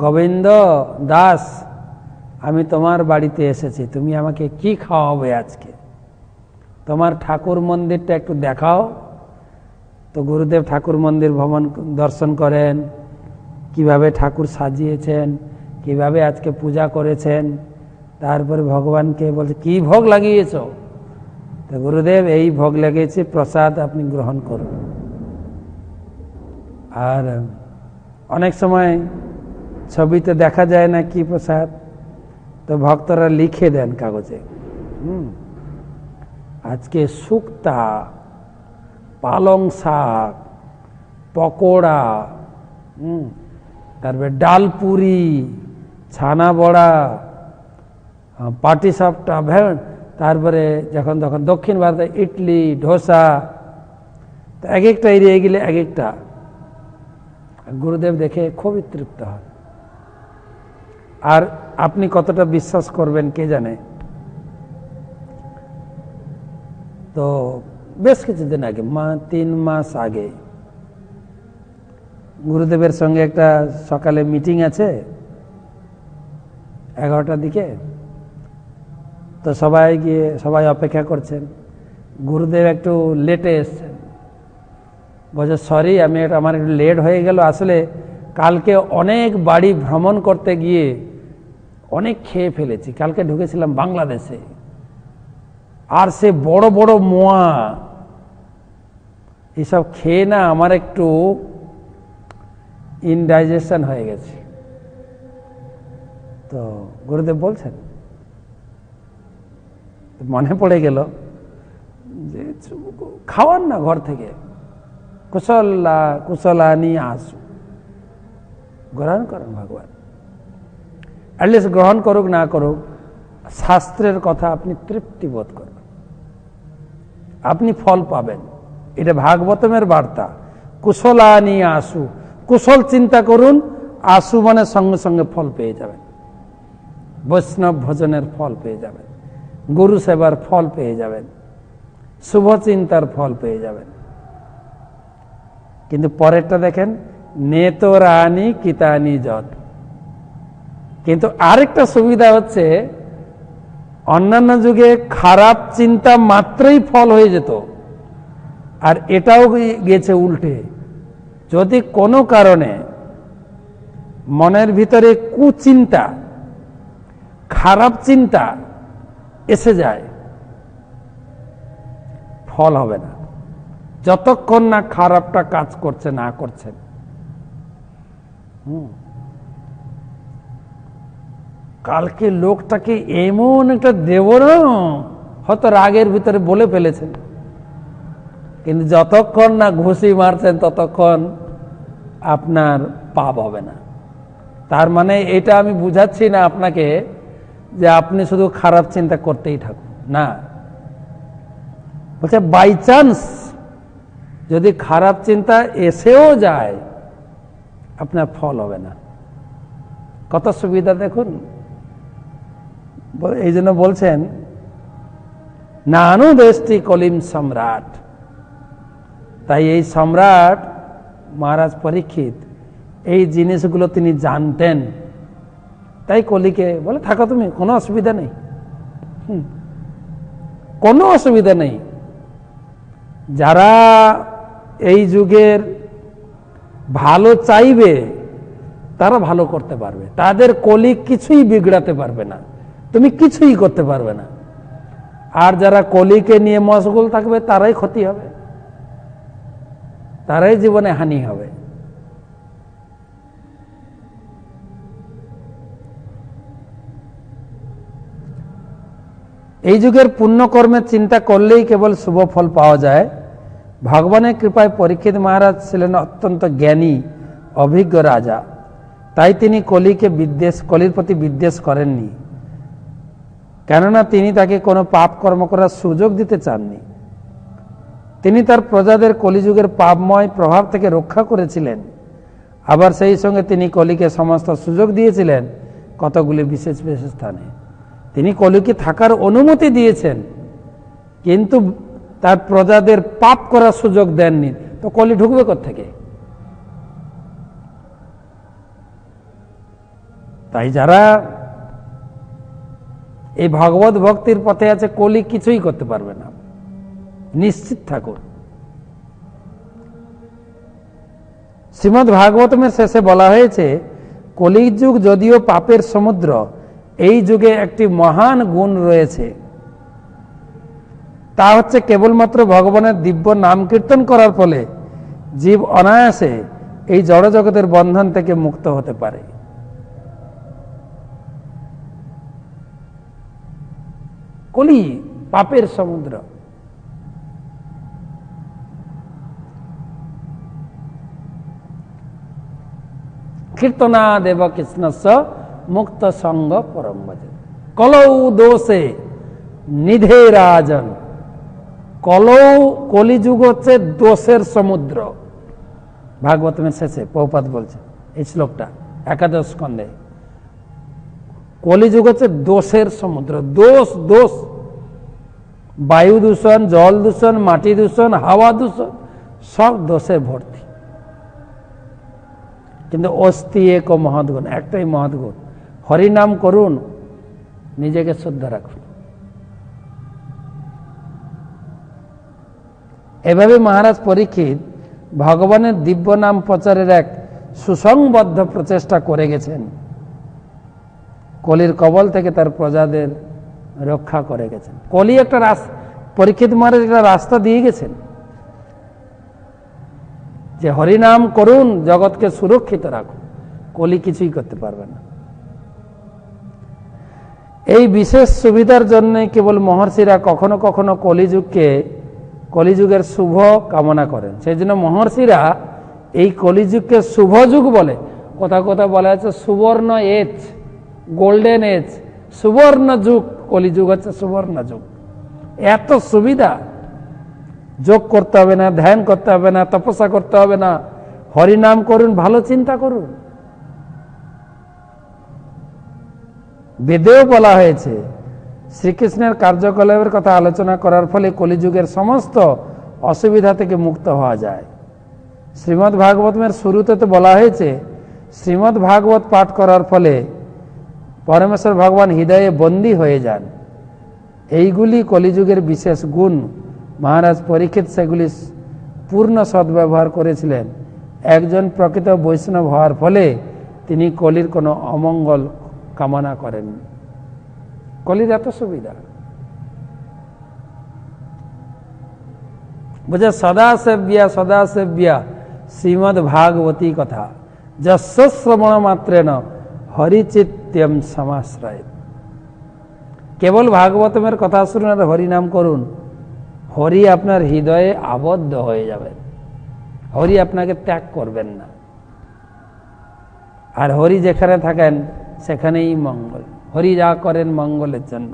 গোবিন্দ দাস, আমি তোমার বাড়িতে এসেছি, তুমি আমাকে কি খাওয়াবে আজকে, তোমার ঠাকুর মন্দিরটা একটু দেখাও। তো গুরুদেব ঠাকুর মন্দির ভ্রমণ দর্শন করেন, কিভাবে ঠাকুর সাজিয়েছেন, কিভাবে আজকে পূজা করেছেন। তারপরে ভগবানকে বলছে কি ভোগ লাগিয়েছ? তো গুরুদেব এই ভোগ লাগিয়েছে, প্রসাদ আপনি গ্রহণ করুন। আর অনেক সময় ছবিতে দেখা যায় না কি প্রসাদ, তো ভক্তরা লিখে দেন কাগজে, আজকে শুক্তা, পালং শাক, পকোড়া, তারপরে ডাল পুরি, ছানা বড়া, পাটিসাপটা, তারপরে যখন তখন দক্ষিণ ভারতে ইডলি, ধোসা, তো এক একটা এরিয়ায় গেলে এক একটা। গুরুদেব দেখে খুবই তৃপ্ত হন। আর আপনি কতটা বিশ্বাস করবেন কে জানে। তো বেশ কিছুদিন আগে, 3 মাস আগে, গুরুদেবের সঙ্গে একটা সকালে মিটিং আছে 11টার দিকে। তো সবাই অপেক্ষা করছেন। গুরুদেব একটু লেটে এসছেন, বলছে সরি আমার একটু লেট হয়ে গেল, আসলে কালকে অনেক বাড়ি ভ্রমণ করতে গিয়ে অনেক খেয়ে ফেলেছি। কালকে ঢুকেছিলাম বাংলাদেশে, আর সে বড় বড় মোয়া এসব খেয়ে না আমার একটু ইনডাইজেশন হয়ে গেছে। তো গুরুদেব বলছেন, মনে পড়ে গেল যে খাওয়ান না ঘর থেকে, কুশলানি আসু, গ্রহণ করেন ভগবান। অ্যাটলিস্ট গ্রহণ করুক না করুক, শাস্ত্রের কথা আপনি তৃপ্তি বোধ করবেন, আপনি ফল পাবেন। এটা ভাগবতমের বার্তা। কুশলানি আসু, কুশল চিন্তা করুন, আসু মানে সঙ্গে সঙ্গে ফল পেয়ে যাবেন, বৈষ্ণব ভোজনের ফল পেয়ে যাবেন। গুরু সেবার ফল পেয়ে যাবেন, শুভ চিন্তার ফল পেয়ে যাবেন। কিন্তু পরেরটা দেখেন, নেতরানি কিতানি যত। কিন্তু আরেকটা সুবিধা হচ্ছে, অন্যান্য যুগে খারাপ চিন্তা মাত্রই ফল হয়ে যেত, আর এটাও গেছে উল্টে। যদি কোনো কারণে মনের ভিতরে কুচিন্তা, খারাপ চিন্তা এসে যায়, ফল হবে না, যতক্ষণ না খারাপটা কাজ করছে না করছেন। কালকে লোকটাকে এমন একটা দেব না, হয়তো রাগের ভিতরে বলে ফেলেছেন, কিন্তু যতক্ষণ না ঘুষি মারছেন ততক্ষণ আপনার পাপ হবে না। তার মানে এটা আমি বুঝাচ্ছি না আপনাকে যে আপনি শুধু খারাপ চিন্তা করতেই থাকুন, না। বলছে বাই চান্স যদি খারাপ চিন্তা এসেও যায়, আপনার ফল হবে না। কত সুবিধা দেখুন। এই জন্য বলছেন, নানু দেশটি কলিম সম্রাট। তাই এই সম্রাট মহারাজ পরীক্ষিত এই জিনিসগুলো তিনি জানতেন, তাই কলিকে বলে, থাকো তুমি, কোনো অসুবিধা নেই, কোনো অসুবিধা নেই। যারা এই যুগের ভালো চাইবে তারা ভালো করতে পারবে, তাদের কলি কিছুই বিগড়াতে পারবে না, তুমি কিছুই করতে পারবে না। আর যারা কলিকে নিয়ে মশগুল থাকবে তারাই ক্ষতি হবে, তারাই জীবনে হানি হবে। এই যুগের পুণ্যকর্মের চিন্তা করলেই কেবল শুভ ফল পাওয়া যায়। ভগবানের কৃপায় পরীক্ষিত মহারাজ ছিলেন অত্যন্ত জ্ঞানী অভিজ্ঞ রাজা, তাই তিনি কলির প্রতি বিদ্বেষ করেননি, কেননা তিনি তাকে কোনো পাপ কর্ম করার সুযোগ দিতে চাননি। তিনি তার প্রজাদের কলিযুগের পাপময় প্রভাব থেকে রক্ষা করেছিলেন, আবার সেই সঙ্গে তিনি কলিকে সমস্ত সুযোগ দিয়েছিলেন কতগুলি বিশেষ বিশেষ স্থানে। তিনি কলিকে থাকার অনুমতি দিয়েছেন, কিন্তু তার প্রজাদের পাপ করার সুযোগ দেননি, তো কলি ঢুকবে কোত্থেকে? তাই যারা এই ভগবত ভক্তির পথে আছে, কলি কিছুই করতে পারবে না, নিশ্চিত থাকুন। শ্রীমদ্ ভাগবতমের শেষে বলা হয়েছে, কলিযুগ যদিও পাপের সমুদ্র, এই যুগে একটি মহান গুণ রয়েছে, তা হচ্ছে কেবলমাত্র ভগবানের দিব্য নাম কীর্তন করার ফলে জীব অনায়াসে এই জড় জগতের বন্ধন থেকে মুক্ত হতে পারে। কলি পাপের সমুদ্র। কীর্তনা দেব কৃষ্ণস্য মুক্ত সঙ্গ পরম ভজন। কলৌ দোষে নিধে রাজন। কলৌ, কলিযুগ হচ্ছে দোষের সমুদ্র। ভাগবতমের শেষে প্রভুপাদ বলছে এই শ্লোকটা, একাদশ স্কন্ধে। কলিযুগ হচ্ছে দোষের সমুদ্র। দোষ, দোষ, বায়ু দূষণ, জল দূষণ, মাটি দূষণ, হাওয়া দূষণ, সব দোষে ভর্তি। কিন্তু অস্তি এক মহৎগুণ, একটাই মহৎগুণ, হরিনাম করুন, নিজেকে শুদ্ধ রাখুন। এভাবে মহারাজ পরীক্ষিত ভগবানের দিব্য নাম প্রচারের এক সুসংবদ্ধ প্রচেষ্টা করে গেছেন, কলির কবল থেকে তার প্রজাদের রক্ষা করে গেছেন। কলি একটা পরীক্ষিত মহারাজ একটা রাস্তা দিয়ে গেছেন যে হরিনাম করুন, জগৎকে সুরক্ষিত রাখুন, কলি কিছুই করতে পারবে না। এই বিশেষ সুবিধার জন্য কেবল মহর্ষিরা কখনো কখনো কলিযুগের শুভ কামনা করেন। সেই জন্য মহর্ষিরা এই কলিযুগকে শুভ যুগ বলে। কথা কথা বলা হচ্ছে সুবর্ণ এজ, গোল্ডেন এজ, সুবর্ণ যুগ। কলিযুগ হচ্ছে সুবর্ণ যুগ। এত সুবিধা, যোগ করতে হবে না, ধ্যান করতে হবে না, তপস্যা করতে হবে না, হরিনাম করুন, ভালো চিন্তা করুন। বেদেও বলা হয়েছে শ্রীকৃষ্ণের কার্যকলাপের কথা আলোচনা করার ফলে কলিযুগের সমস্ত অসুবিধা থেকে মুক্ত হওয়া যায়। শ্রীমদ্ ভাগবতের শুরুতে তো বলা হয়েছে, শ্রীমদ্ ভাগবত পাঠ করার ফলে পরমেশ্বর ভগবান হৃদয়ে বন্দী হয়ে যান। এইগুলি কলিযুগের বিশেষ গুণ। মহারাজ পরীক্ষিত সেগুলি পূর্ণ সদ্ব্যবহার করেছিলেন। একজন প্রকৃত বৈষ্ণব হওয়ার ফলে তিনি কলির কোনো অমঙ্গল কামনা করেন। কলির এত সুবিধা, বুঝে সদা সেব্যা শ্রীমদ্ ভাগবতী কথা যস্য শ্রবণ মাত্রেণ হরিচিত্যম সমাশ্রয়। কেবল ভাগবতমের কথা শুনুন আর হরিনাম করুন, হরি আপনার হৃদয়ে আবদ্ধ হয়ে যাবেন, হরি আপনাকে ত্যাগ করবেন না। আর হরি যেখানে থাকেন সেখানেই মঙ্গল। হরি যা করেন মঙ্গলের জন্য।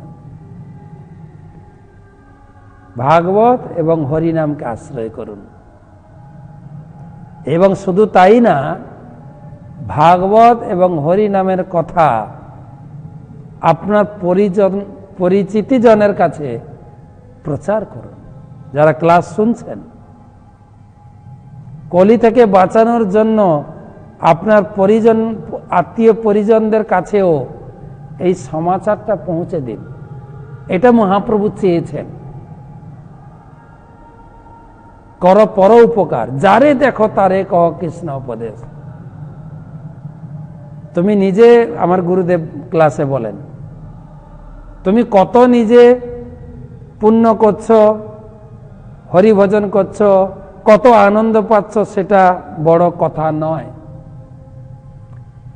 ভাগবত এবং হরিনামকে আশ্রয় করুন। এবং শুধু তাই না, ভাগবত এবং হরিনামের কথা আপনার পরিচিতিজনের কাছে প্রচার করুন। যারা ক্লাস শুনছেন, কলি থেকে বাঁচানোর জন্য আপনার আত্মীয় পরিজনদের কাছেও এই সমাচারটা পৌঁছে দিন। এটা মহাপ্রভু চেয়েছেন। কর পর উপকার, যারে দেখো তারে কহ কৃষ্ণ উপদেশ। তুমি নিজে, আমার গুরুদেব ক্লাসে বলেন, তুমি কত নিজে পুণ্য করছো, হরিভজন করছো, কত আনন্দ পাচ্ছ, সেটা বড় কথা নয়।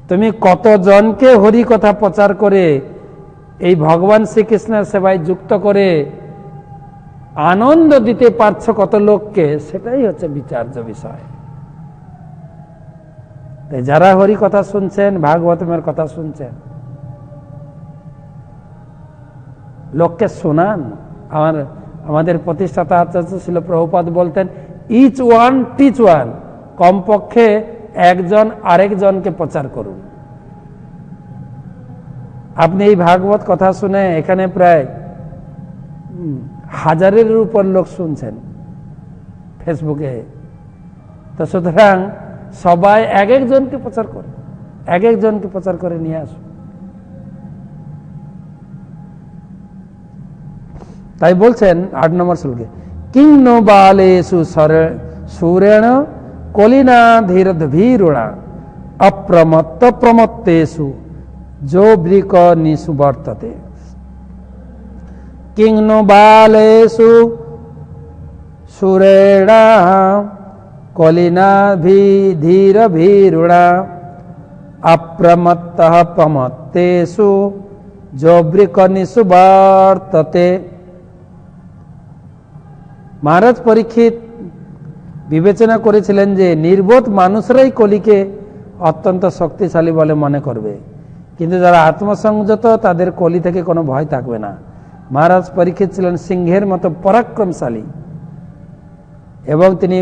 তুমি কতজনকে হরি কথা প্রচার করে এই ভগবান শ্রীকৃষ্ণের সেবায় যুক্ত করে আনন্দ দিতে পারছো কত লোককে, সেটাই হচ্ছে বিচার্য বিষয়। তাই যারা হরি কথা শুনছেন, ভাগবতমের কথা শুনছেন, লোককে শোনান। আমাদের প্রতিষ্ঠাতা আচার্য শিল প্রভুপাদ বলতেন, ইচ ওয়ান টিচ ওয়ান। কমপক্ষে একজন আরেকজনকে প্রচার করুন। আপনি এই ভাগবত কথা শুনে এখানে প্রায় 1000-এর উপর লোক শুনছেন ফেসবুকে। তো সুতরাং সবাই এক একজনকে প্রচার করে, এক একজনকে প্রচার করে নিয়ে আসুন। তাই বলছেন 8 নম্বর শ্লোকে, কিং নো বালেষু সুরেণ কলিনা ধীরধীরুণা অপ্রমত্ত প্রমত্তেষু যো বৃক নিসুবর্ততে। কিং নো বালেষু সুরেণ কলিনা ধীরভীরুণা অপ্রমত্তঃ প্রমত্তেষু যো বৃক নিসুবর্ততে। মহারাজ পরীক্ষিত বিবেচনা করেছিলেন যে নির্বোধ মানুষরাই কলিকে অত্যন্ত শক্তিশালী বলে মনে করবে, কিন্তু যারা আত্মসংযত তাদের কলি থেকে কোনো ভয় থাকবে না। মহারাজ পরীক্ষিত ছিলেন সিংহের মতো পরাক্রমশালী এবং তিনি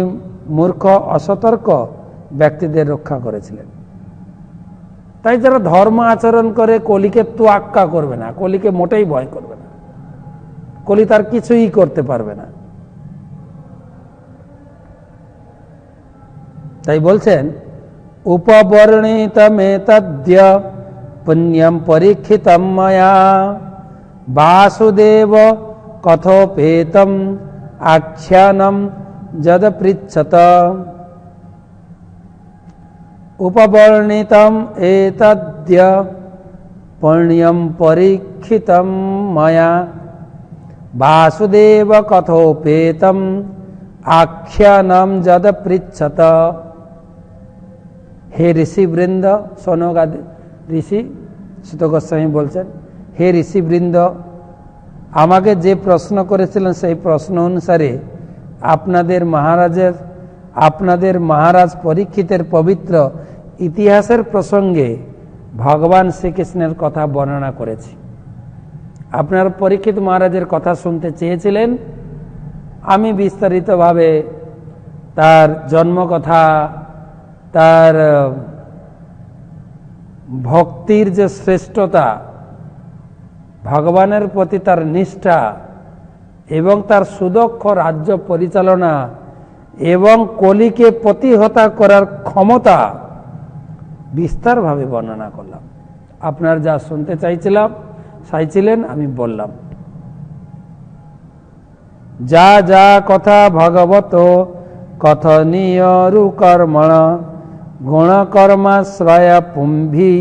মূর্খ অসতর্ক ব্যক্তিদের রক্ষা করেছিলেন। তাই যারা ধর্ম আচরণ করে কলিকে তোয়াক্কা করবে না, কলিকে মোটেই ভয় করবে না, কলি তার কিছুই করতে পারবে না। তাই বলছেন, উপবর্ণিতমেতদ্য পুণ্যম পরীক্ষিতম ময়া বাসুদেব কথোপেতম আখ্যানম যদ পৃচ্ছত। উপবর্ণিতম এতদ্য পুণ্যম পরীক্ষিতম ময়া বাসুদেব কথোপেতম আখ্যানম যদ পৃচ্ছত। হে ঋষিবৃন্দ, সনক ঋষি সুত গোস্বামী বলছেন, হে ঋষিবৃন্দ, আমাকে যে প্রশ্ন করেছিলেন সেই প্রশ্ন অনুসারে আপনাদের মহারাজ পরীক্ষিতের পবিত্র ইতিহাসের প্রসঙ্গে ভগবান শ্রীকৃষ্ণের কথা বর্ণনা করেছি। আপনার পরীক্ষিত মহারাজের কথা শুনতে চেয়েছিলেন, আমি বিস্তারিতভাবে তার জন্মকথা, তার ভক্তির যে শ্রেষ্ঠতা, ভগবানের প্রতি তার নিষ্ঠা এবং তার সুদক্ষ রাজ্য পরিচালনা এবং কলিকে প্রতিহতা করার ক্ষমতা বিস্তারভাবে বর্ণনা করলাম। আপনার যা শুনতে চাইছিলেন আমি বললাম। যা যা কথা ভগবত কথনীয় রুকর্মণ গুণকর্মাশ্রয় পুম্ভি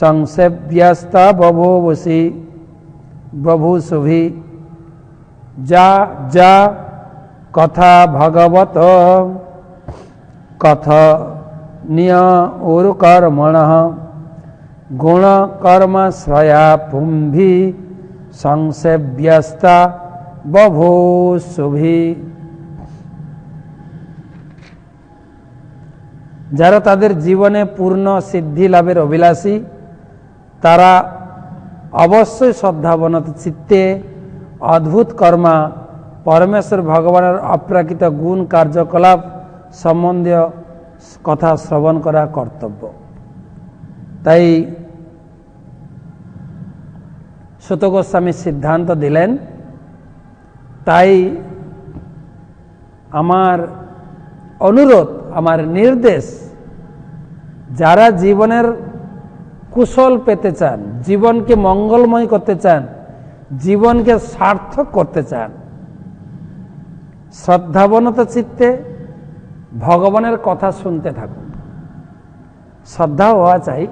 সংসেব্যস্তা বভূষুভি। যা যা কথা ভগবত কথনীয় উরুকর্মণ গুণকর্মাশ্রয়া পুম্ভি সংসেব্যস্তা বভূষুভি। যারা তাদের জীবনে পূর্ণ সিদ্ধি লাভের অভিলাষী তারা অবশ্যই শ্রদ্ধাবনত চিত্তে অদ্ভুত কর্মা পরমেশ্বর ভগবানের অপ্রাকৃত গুণ কার্যকলাপ সম্বন্ধীয় কথা শ্রবণ করা কর্তব্য। তাই সুত গোস্বামী সিদ্ধান্ত দিলেন, তাই আমার অনুরোধ, আমার নির্দেশ, যারা জীবনের কুশল পেতে চান, জীবনকে মঙ্গলময় করতে চান, জীবনকে সার্থক করতে চান, শ্রদ্ধাবনত চিত্তে ভগবানের কথা শুনতে থাকুন। শ্রদ্ধা হওয়া চাই,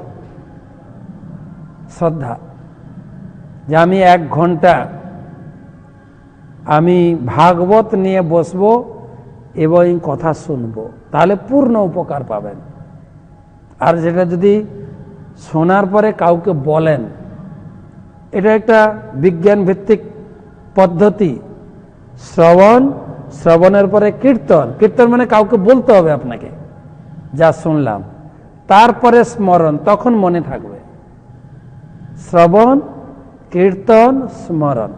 শ্রদ্ধা যে আমি 1 ঘন্টা আমি ভাগবত নিয়ে বসবো এবং কথা শুনবো, তাহলে পূর্ণ উপকার পাবেন। আর যেটা যদি শোনার পরে কাউকে বলেন, এটা একটা বিজ্ঞান ভিত্তিক পদ্ধতি। শ্রবণের পরে কীর্তন, কীর্তন মানে কাউকে বলতে হবে আপনাকে যা শুনলাম, তারপরে স্মরণ, তখন মনে থাকবে। শ্রবণ, কীর্তন, স্মরণ।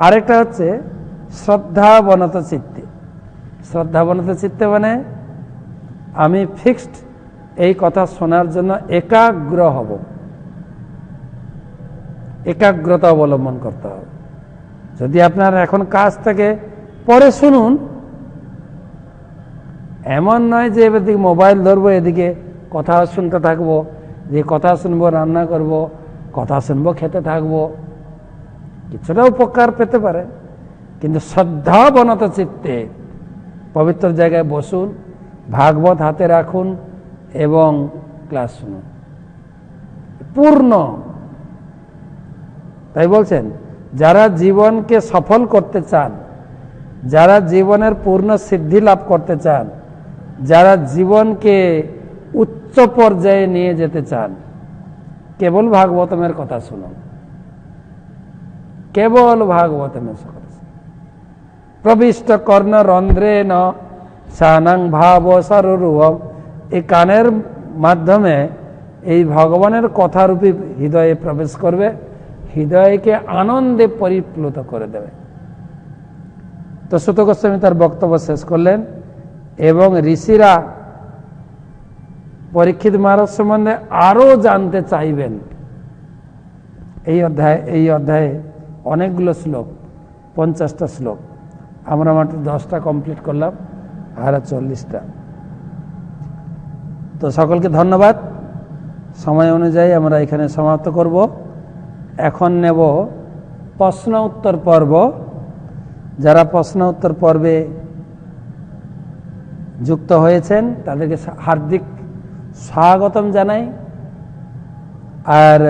আরেকটা হচ্ছে শ্রদ্ধাবনত চিত্তে। শ্রদ্ধাবনত চিত্তে মানে আমি ফিক্সড এই কথা শোনার জন্য একাগ্র হব, একাগ্রতা অবলম্বন করতে হবে। যদি আপনার এখন কাজ থাকে পরে শুনুন, এমন নয় যে এদিকে মোবাইল ধরবো এদিকে কথা শুনতে থাকবো, যে কথা শুনবো রান্না করব, কথা শুনবো খেতে থাকবো, কিছুটা উপকার পেতে পারে। কিন্তু শ্রদ্ধাবনত চিত্তে পবিত্র জায়গায় বসুন, ভাগবত হাতে রাখুন এবং ক্লাস শুনুন পূর্ণ। তাই বলছেন, যারা জীবনকে সফল করতে চান, যারা জীবনের পূর্ণ সিদ্ধি লাভ করতে চান, যারা জীবনকে উচ্চ পর্যায়ে নিয়ে যেতে চান, কেবল ভাগবতমের কথা শুনুন, কেবল ভাগবতমের কথা। প্রবিষ্ট কর্ণ রন্ধ্রে ন সানাং ভাব সরুরুহম। এই কানের মাধ্যমে এই ভগবানের কথারূপী হৃদয়ে প্রবেশ করবে, হৃদয়কে আনন্দে পরিপ্লুত করে দেবে। তো সুত গোস্বামী তার বক্তব্য শেষ করলেন এবং ঋষিরা পরীক্ষিত মহারাজ সম্বন্ধে আরো জানতে চাইবেন। এই অধ্যায়ে অনেকগুলো শ্লোক, 50টা শ্লোক, আমরা মাত্র 10টা কমপ্লিট করলাম, আর 40টা। তো সকলকে ধন্যবাদ। সময় অনুযায়ী আমরা এখানে সমাপ্ত করব। এখন নেব প্রশ্ন উত্তর পর্ব। যারা প্রশ্ন উত্তর পর্বে যুক্ত হয়েছেন তাদেরকে হার্দিক স্বাগতম জানাই। আর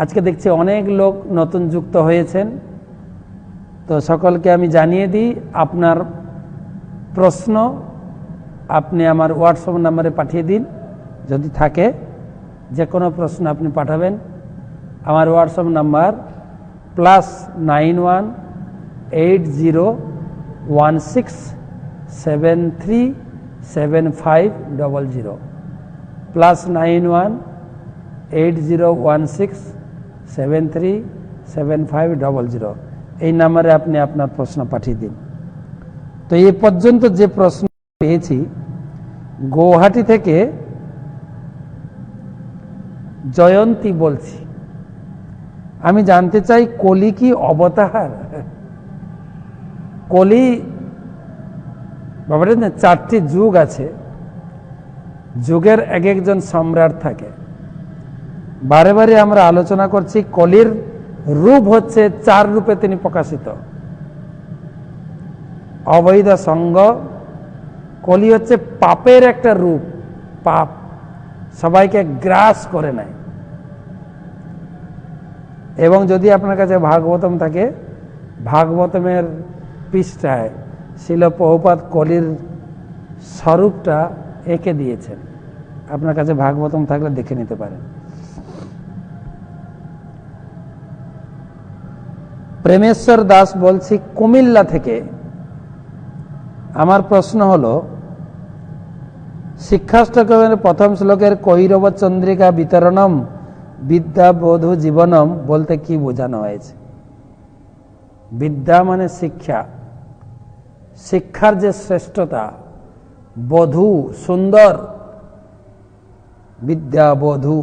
আজকে দেখছি অনেক লোক নতুন যুক্ত হয়েছেন, তো সকলকে আমি জানিয়ে দিই, আপনার প্রশ্ন আপনি আমার হোয়াটসঅ্যাপ নাম্বারে পাঠিয়ে দিন। যদি থাকে যে কোনো প্রশ্ন আপনি পাঠাবেন। আমার হোয়াটসঅ্যাপ নাম্বার +91 8016737500 +91 8016737500 এই নাম্বারে আপনি আপনার প্রশ্ন পাঠিয়ে দিন। তো এই পর্যন্ত যে প্রশ্ন পেয়েছি, গুয়াহাটি থেকে জয়ন্তী বলছি, আমি জানতে চাই কলি কি অবতার? কলি বাবারে না, 4টি যুগ আছে, যুগের এক একজন সম্রাট থাকে। বারে বারে আমরা আলোচনা করছি কলির রূপ হচ্ছে 4 রূপে তিনি প্রকাশিত। অবৈধ সঙ্গ, কলি হচ্ছে পাপের একটা রূপ, পাপ সবাইকে গ্রাস করে নেয়। এবং যদি আপনার কাছে ভাগবতম থাকে, ভাগবতমের পৃষ্ঠায় শিল প্রভুপাদ কলির স্বরূপটা এঁকে দিয়েছেন। আপনার কাছে ভাগবতম থাকলে দেখে নিতে পারেন। প্রেমেশ্বর দাস বলছি কুমিল্লা থেকে। আমার প্রশ্ন হলো, শিক্ষাষ্টকের প্রথম শ্লোকের কৈরব চন্দ্রিকা বিতরণম বিদ্যা বধূ জীবনম বলতে কি বোঝানো হয়েছে? বিদ্যা মানে শিক্ষা, শিক্ষার যে শ্রেষ্ঠতা, বধূ সুন্দর, বিদ্যা বধূ,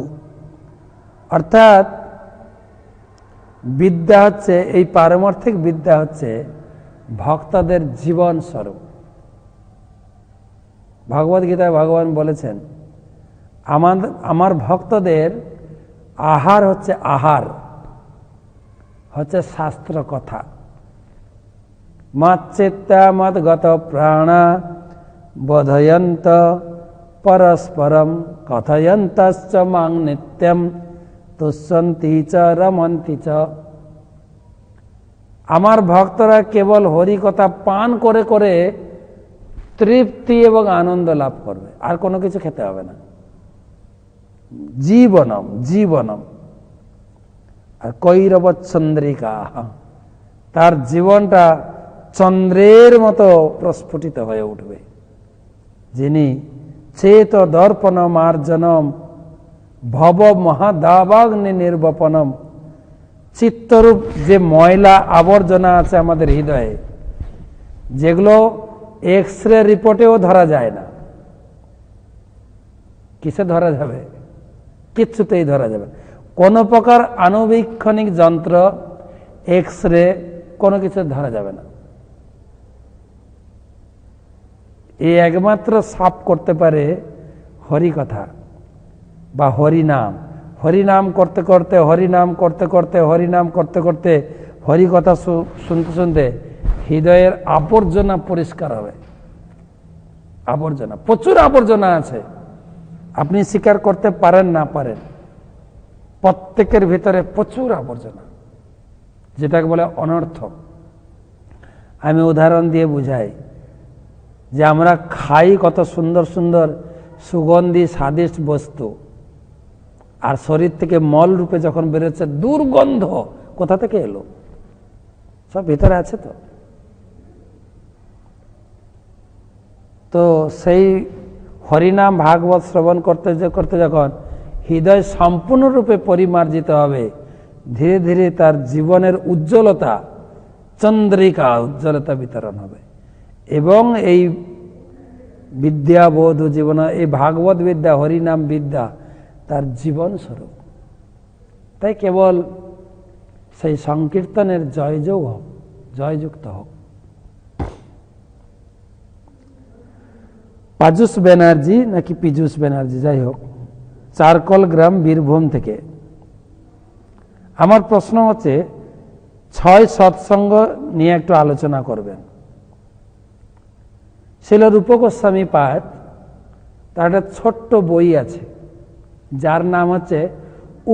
অর্থাৎ বিদ্যা হচ্ছে, এই পারমার্থিক বিদ্যা হচ্ছে ভক্তদের জীবন স্বরূপ। ভগবদ গীতায় ভগবান বলেছেন, আমার ভক্তদের আহার হচ্ছে শাস্ত্র কথা। মচ্চিত্তা মদ্গত প্রাণা বোধয়ন্ত পরস্পরম কথয়ন্তশ্চ মাং নিত্যম তুষ্যন্তি চ রমন্তি চ। আমার ভক্তরা কেবল হরি কথা পান করে করে তৃপ্তি এবং আনন্দ লাভ করবে, আর কোনো কিছু খেতে হবে না। জীবনম জীবনম। আর কৈরব চন্দ্রিকা, তার জীবনটা চন্দ্রের মতো প্রস্ফুটিত হয়ে উঠবে। যিনি চেত দর্পণ মার্জনম ভব মহাদাবাগ্নি নির্বপনম, চিত্তরূপ যে ময়লা আবর্জনা আছে আমাদের হৃদয়ে, যেগুলো এক্সরে রিপোর্টেও ধরা যায় না। কিসে ধরা যাবে? কিচ্ছুতেই ধরা যাবে। কোন প্রকার আণুবীক্ষণিক যন্ত্র, এক্সরে, কোনো কিছু ধরা যাবে না। এই একমাত্র সাফ করতে পারে হরি কথা বা হরিনাম। হরিনাম করতে করতে, হরিনাম করতে করতে, হরিনাম করতে করতে, হরি কথা শুনতে শুনতে হৃদয়ের আবর্জনা পরিষ্কার হবে। আবর্জনা, প্রচুর আবর্জনা আছে, আপনি স্বীকার করতে পারেন না পারেন, প্রত্যেকের ভিতরে প্রচুর আবর্জনা, যেটাকে বলে অনর্থক। আমি উদাহরণ দিয়ে বুঝাই যে আমরা খাই কত সুন্দর সুন্দর সুগন্ধি স্বাদিষ্ট বস্তু, আর শরীর থেকে মল রূপে যখন বেরোচ্ছে দুর্গন্ধ, কোথা থেকে এলো? সব ভিতরে আছে। তো সেই হরিনাম ভাগবত শ্রবণ করতে করতে যখন হৃদয় সম্পূর্ণরূপে পরিমার্জিত হবে, ধীরে ধীরে তার জীবনের উজ্জ্বলতা, চন্দ্রিকা উজ্জ্বলতা বিতরণ হবে। এবং এই বিদ্যা বোধ জীবন, এই ভাগবত বিদ্যা, হরিনাম বিদ্যা তার জীবন স্বরূপ। তাই কেবল সেই সংকীর্তনের জয়যোগ হোক, জয়যুক্ত হোক। পাজুস ব্যানার্জি নাকি পীযুষ ব্যানার্জি, যাই হোক, চারকল গ্রাম, বীরভূম থেকে। আমার প্রশ্ন হচ্ছে, 6 সৎসঙ্গ নিয়ে একটু আলোচনা করবেন। শিল রূপ গোস্বামী পাদ, তার একটা ছোট্ট বই আছে যার নাম হচ্ছে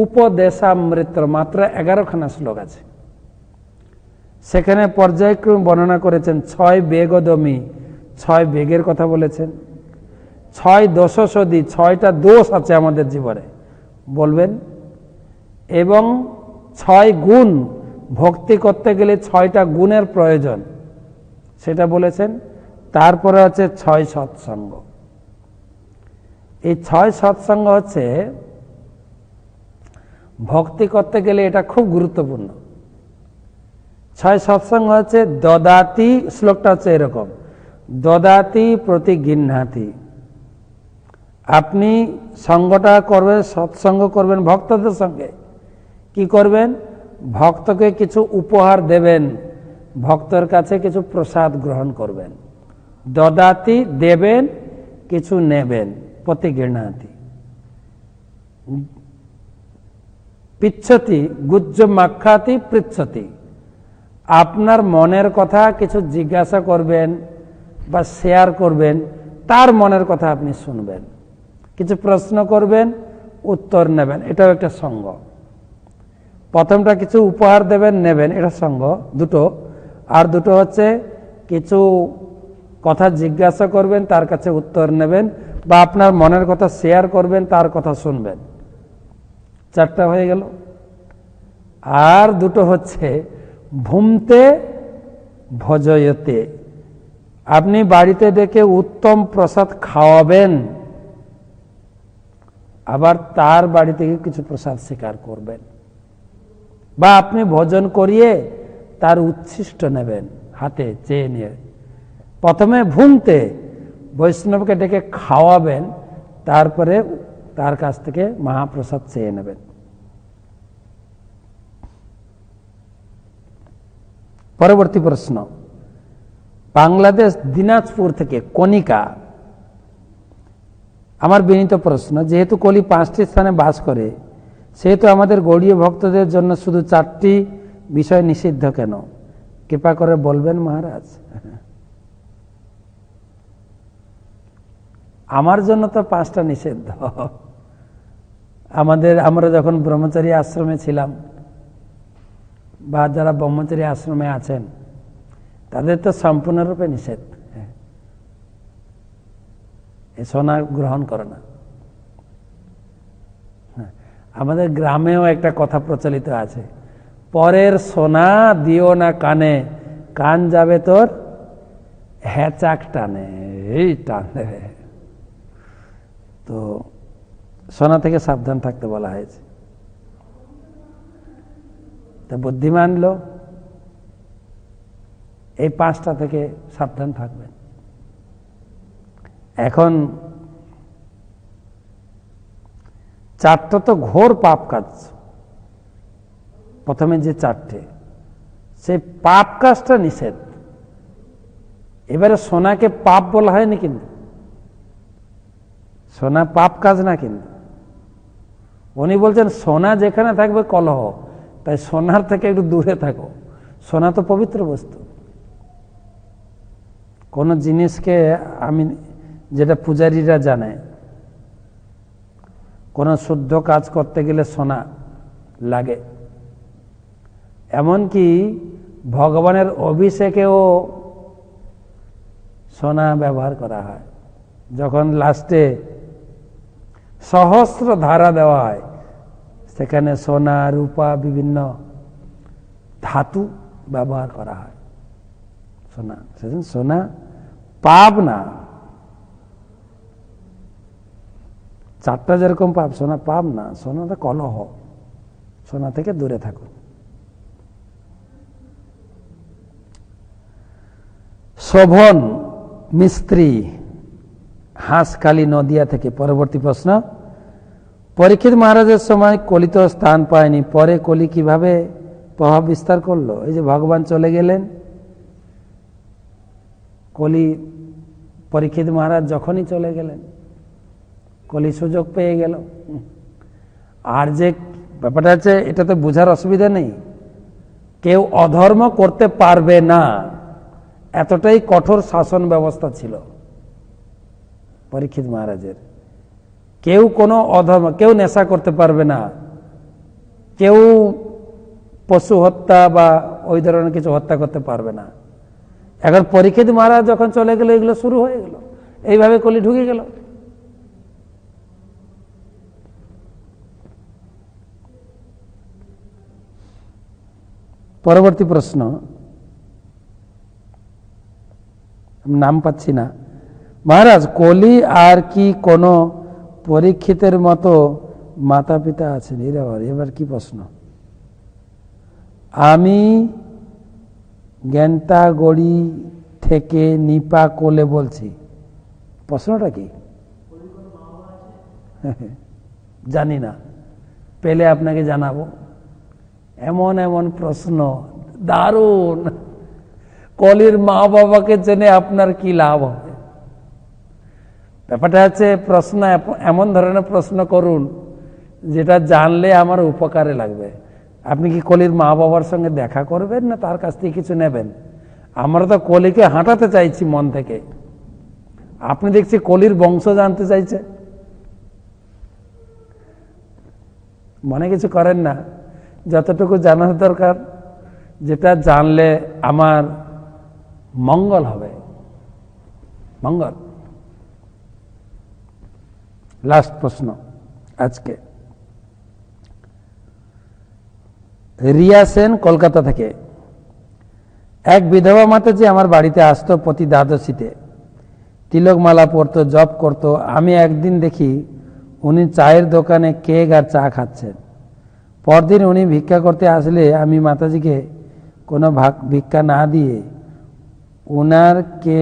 উপদেশামৃত, মাত্র 11খানা শ্লোক আছে। সেখানে পর্যায়ক্রমে বর্ণনা করেছেন 6 বেগদমি, 6 বেগের কথা বলেছেন, 6 দোষোষধি, 6টা দোষ আছে আমাদের জীবনে বলবেন, এবং 6 গুণ, ভক্তি করতে গেলে 6টা গুণের প্রয়োজন সেটা বলেছেন। তারপরে হচ্ছে 6 সৎসঙ্গ। এই 6 সৎসঙ্গ হচ্ছে ভক্তি করতে গেলে এটা খুব গুরুত্বপূর্ণ। 6 সৎসঙ্গ হচ্ছে দদাতি, শ্লোকটা হচ্ছে এরকম, দদাতি প্রতি গৃহ্ণাতি। আপনি সঙ্গটা করবেন, সৎসঙ্গ করবেন ভক্তদের সঙ্গে। কি করবেন? ভক্তকে কিছু উপহার দেবেন, ভক্তর কাছে কিছু প্রসাদ গ্রহণ করবেন। দদাতি দেবেন, কিছু নেবেন, প্রতিগৃহণাতি। পিচ্ছতি গুজ্জ মাক্ষাতি পৃচ্ছতি, আপনার মনের কথা কিছু জিজ্ঞাসা করবেন বা শেয়ার করবেন, তার মনের কথা আপনি শুনবেন। কিছু প্রশ্ন করবেন, উত্তর নেবেন, এটাও একটা সঙ্গ। প্রথমটা কিছু উপহার দেবেন, নেবেন, এটা সঙ্গ দুটো। আর দুটো হচ্ছে কিছু কথা জিজ্ঞাসা করবেন, তার কাছে উত্তর নেবেন, বা আপনার মনের কথা শেয়ার করবেন, তার কথা শুনবেন। চারটা হয়ে গেল। আর দুটো হচ্ছে ভুমতে ভজয়তে, আপনি বাড়িতে ডেকে উত্তম প্রসাদ খাওয়াবেন, আবার তার বাড়ি থেকে কিছু প্রসাদ স্বীকার করবেন, বা আপনি ভোজন করিয়ে তার উচ্ছিষ্ট নেবেন, হাতে চেয়ে নিয়ে। প্রথমে ভুমতে বৈষ্ণবকে ডেকে খাওয়াবেন, তারপরে তার কাছ থেকে মহাপ্রসাদ চেয়ে নেবেন। পরবর্তী প্রশ্ন, বাংলাদেশ দিনাজপুর থেকে কণিকা। আমার বিনীত প্রশ্ন, যেহেতু কলি 5টি স্থানে বাস করে, সেহেতু আমাদের গৌড়ীয় ভক্তদের জন্য শুধু 4টি বিষয় নিষিদ্ধ কেন? কৃপা করে বলবেন মহারাজ। আমার জন্য তো 5টা নিষিদ্ধ। আমরা যখন ব্রহ্মচারী আশ্রমে ছিলাম, বা যারা ব্রহ্মচারী আশ্রমে আছেন, তাদের তো সম্পূর্ণরূপে নিষেধ, সোনা গ্রহণ করে না। আমাদের গ্রামেও একটা কথা প্রচলিত আছে, পরের সোনা দিও না কানে, কান যাবে তোর হ্যাচাক টানে, এই টান দেবে। তো সোনা থেকে সাবধান থাকতে বলা হয়েছে। তা বুদ্ধিমান লোক এই 5টা থেকে সাবধান থাকবেন। এখন 4টা তো ঘোর পাপ কাজ। প্রথমে যে 4টে, সেই পাপ কাজটা নিষেধ। এবারে সোনাকে পাপ বলা হয়নি, কিন্তু সোনা পাপ কাজ না। কিন্তু উনি বলছেন সোনা যেখানে থাকবে কলহ, তাই সোনার থেকে একটু দূরে থাকো। সোনা তো পবিত্র বস্তু। কোন জিনিসকে, আমি যেটা পূজারীরা জানে, কোন শুদ্ধ কাজ করতে গেলে সোনা লাগে। এমনকি ভগবানের অভিষেকেও সোনা ব্যবহার করা হয়। যখন লাস্টে সহস্র ধারা দেওয়া হয়, সেখানে সোনা, রূপা, বিভিন্ন ধাতু ব্যবহার করা হয়। সোনা, সেজন্য সোনা পাপ না। 4টা যেরকম পাপ, সোনা পাপ না। সোনাটা কলহ, সোনা থেকে দূরে থাকুন। শোভন মিস্ত্রি, হাঁসখালি নদিয়া থেকে। পরবর্তী প্রশ্ন, পরীক্ষিত মহারাজের সময় কলি তো স্থান পায়নি, পরে কলি কিভাবে প্রভাব বিস্তার করলো? এই যে ভগবান চলে গেলেন, কলি পরীক্ষিত মহারাজ যখনই চলে গেলেন, কলি সুযোগ পেয়ে গেল। আর যে ব্যাপারটা আছে, এটাতে বোঝার অসুবিধা নেই। কেউ অধর্ম করতে পারবে না, এতটাই কঠোর শাসন ব্যবস্থা ছিল পরীক্ষিত মহারাজের। কেউ কোনো অধর্ম, কেউ নেশা করতে পারবে না, কেউ পশু হত্যা বা ওই ধরনের কিছু হত্যা করতে পারবে না। এখন পরীক্ষিত মহারাজ যখন চলে গেল, এগুলো শুরু হয়ে গেল, এইভাবে কলি ঢুকে গেল। পরবর্তী প্রশ্ন, নাম পাচ্ছি না। মহারাজ, কলি আর কি কোনো পরীক্ষিতের মতো মাতা পিতা আছেন? এবার কি প্রশ্ন? আমি জ্ঞানতাগড়ি থেকে নিপা কোলে বলছি। প্রশ্নটা কি জানি না, পেলে আপনাকে জানাবো। এমন এমন প্রশ্ন, দারুণ। কলির মা বাবাকে জেনে আপনার কি লাভ হবে? ব্যাপারটা হচ্ছে প্রশ্ন এমন ধরনের প্রশ্ন করুন যেটা জানলে আমার উপকারে লাগবে। আপনি কি কলির মা বাবার সঙ্গে দেখা করবেন না তার কাছ থেকে কিছু নেবেন? আমরা তো কলিকে হাঁটাতে চাইছি মন থেকে, আপনি দেখছি কলির বংশ জানতে চাইছে। মনে কিছু করেন না, যতটুকু জানার দরকার, যেটা জানলে আমার মঙ্গল হবে, মঙ্গল। লাস্ট প্রশ্ন আজকে, রিয়া সেন কলকাতা থেকে। এক বিধবা মাতাজি আমার বাড়িতে আসতো প্রতি দ্বাদশীতে, তিলকমালা পরতো, জপ করতো। আমি একদিন দেখি উনি চায়ের দোকানে কেক আর চা খাচ্ছেন। পরদিন উনি ভিক্ষা করতে আসলে আমি মাতাজিকে কোনো ভিক্ষা না দিয়ে উনারকে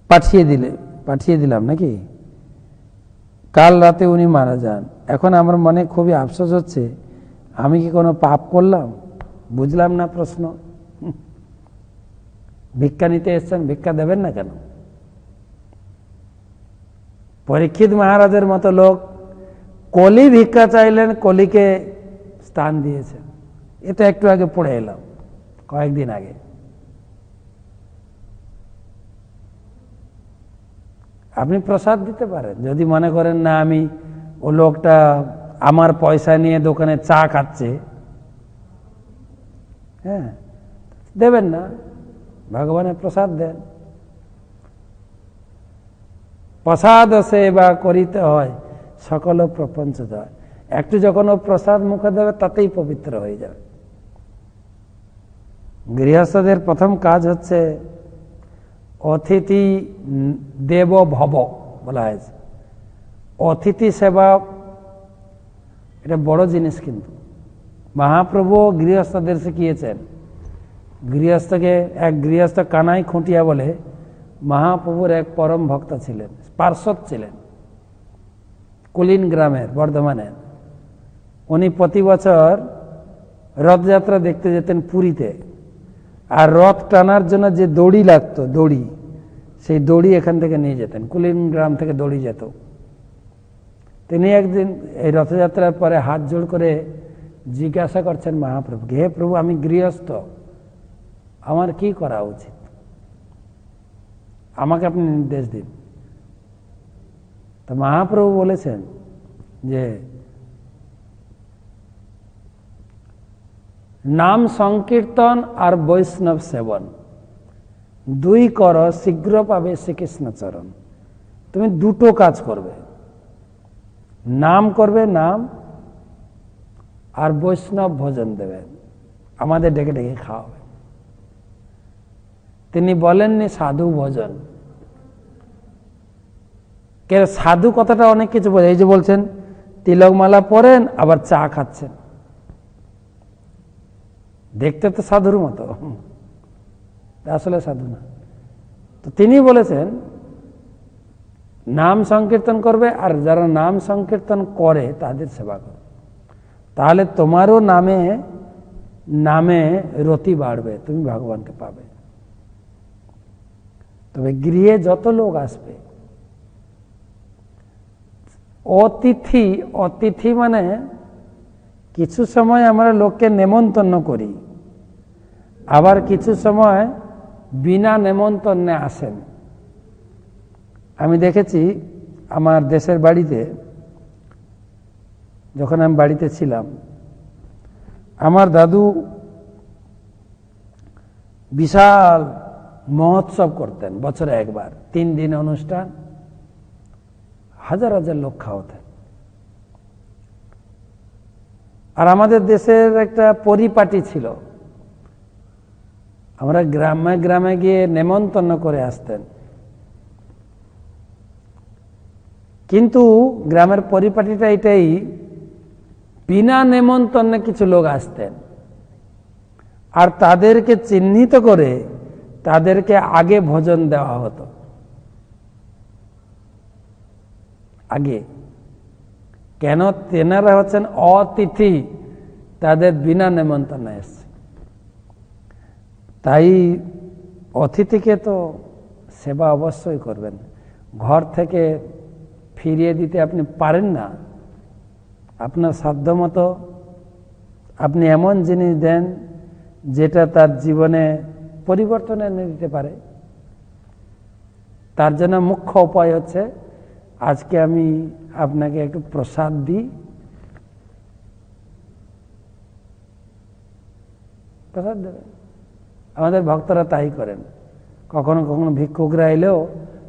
পাঠিয়ে দিলাম নাকি। কাল রাতে উনি মারা যান। এখন আমার মনে খুবই আফসোস হচ্ছে, আমি কি কোনো পাপ করলাম? বুঝলাম না প্রশ্ন। ভিক্ষা নিতে এসছেন, ভিক্ষা দেবেন না কেন? পরীক্ষিত মহারাজের মতো লোক কলি ভিক্ষা চাইলেন, কলিকে স্থান দিয়েছেন। এটা একটু আগে পড়ে এলাম, কয়েকদিন আগে। আপনি প্রসাদ দিতে পারেন যদি মনে করেন না আমি ও লোকটা আমার পয়সা নিয়ে দোকানে চা খাচ্ছে, হ্যাঁ, দেবেন না, ভগবানের প্রসাদ দেন। প্রসাদ সেবা করিতে হয় সকল প্রপঞ্চ জয়। একটু যখন ও প্রসাদ মুখে দেবে তাতেই পবিত্র হয়ে যাবে। গৃহস্থদের প্রথম কাজ হচ্ছে অতিথি দেব ভব বলা হয়েছে। অতিথি সেবা এটা বড় জিনিস, কিন্তু মহাপ্রভু গৃহস্থদের শিখিয়েছেন। এক গৃহস্থ কানাই খুঁটিয়া বলে মহাপ্রভুর এক পরম ভক্ত ছিলেন, পার্শ্বদ ছিলেন, কুলিন গ্রামের, বর্ধমানের। উনি প্রতি বছর রথযাত্রা দেখতে যেতেন পুরীতে, আর রথ টানার জন্য যে দড়ি লাগতো, সেই দড়ি এখান থেকে নিয়ে যেতেন, কুলিন গ্রাম থেকে দড়ি যেত। তিনি একদিন এই রথযাত্রার পরে হাত জোড় করে জিজ্ঞাসা করছেন মহাপ্রভুকে, হে প্রভু, আমি গৃহস্থ, আমার কি করা উচিত? আমাকে আপনি নির্দেশ দিন। তো মহাপ্রভু বলেছেন যে নাম সংকীর্তন আর বৈষ্ণব সেবন দুই কর, শীঘ্র পাবে শ্রীকৃষ্ণ চরণ। তুমি দুটো কাজ করবে, নাম করবে, নাম, আর বৈষ্ণব ভোজন দেবে, আমাদের ডেকে ডেকে খাওয়াবে। তিনি বলেননি সাধু ভোজন। কে সাধু কথাটা অনেক কিছু বোঝে। এই যে বলছেন তিলকমালা পরেন আবার চা খাচ্ছেন, দেখতে তো সাধুর মতো, আসলে সাধু না। তো তিনি বলেছেন নাম সংকীর্তন করবে, আর যারা নাম সংকীর্তন করে তাদের সেবা করবে, তাহলে তোমারও নামে রতি বাড়বে, তুমি ভগবানকে পাবে। তবে গৃহে যত লোক আসবে, অতিথি মানে কিছু সময় আমরা লোককে নেমন্তন্ন করি, আবার কিছু সময় বিনা নেমন্তন্নে আসেন। আমি দেখেছি আমার দেশের বাড়িতে, যখন আমি বাড়িতে ছিলাম, আমার দাদু বিশাল মহোৎসব করতেন বছরে একবার, 3 দিন অনুষ্ঠান, হাজার হাজার লোক খাওয়াতেন। আর আমাদের দেশের একটা পরিপাটি ছিল, আমরা গ্রামে গ্রামে গিয়ে নেমন্তন্ন করে আসতেন। কিন্তু গ্রামের পরিপাটিটা এটাই, বিনা নেমন্তন্নে কিছু লোক আসতেন, আর তাদেরকে চিহ্নিত করে তাদেরকে আগে ভোজন দেওয়া হতো। আগে কেন? তেনারা হচ্ছেন অতিথি, তাদের বিনা নেমন্তন্নে এসছে। তাই অতিথিকে তো সেবা অবশ্যই করবেন। ঘর থেকে ফিরিয়ে দিতে আপনি পারেন না, আপনার সাধ্যমতো আপনি এমন জিনিস দেন যেটা তার জীবনে পরিবর্তন এনে দিতে পারে। তার জন্য মুখ্য উপায় হচ্ছে, আজকে আমি আপনাকে একটু প্রসাদ দিই, প্রসাদ দেবেন। আমাদের ভক্তরা তাই করেন, কখনো কখনো ভিক্ষুকরা এলেও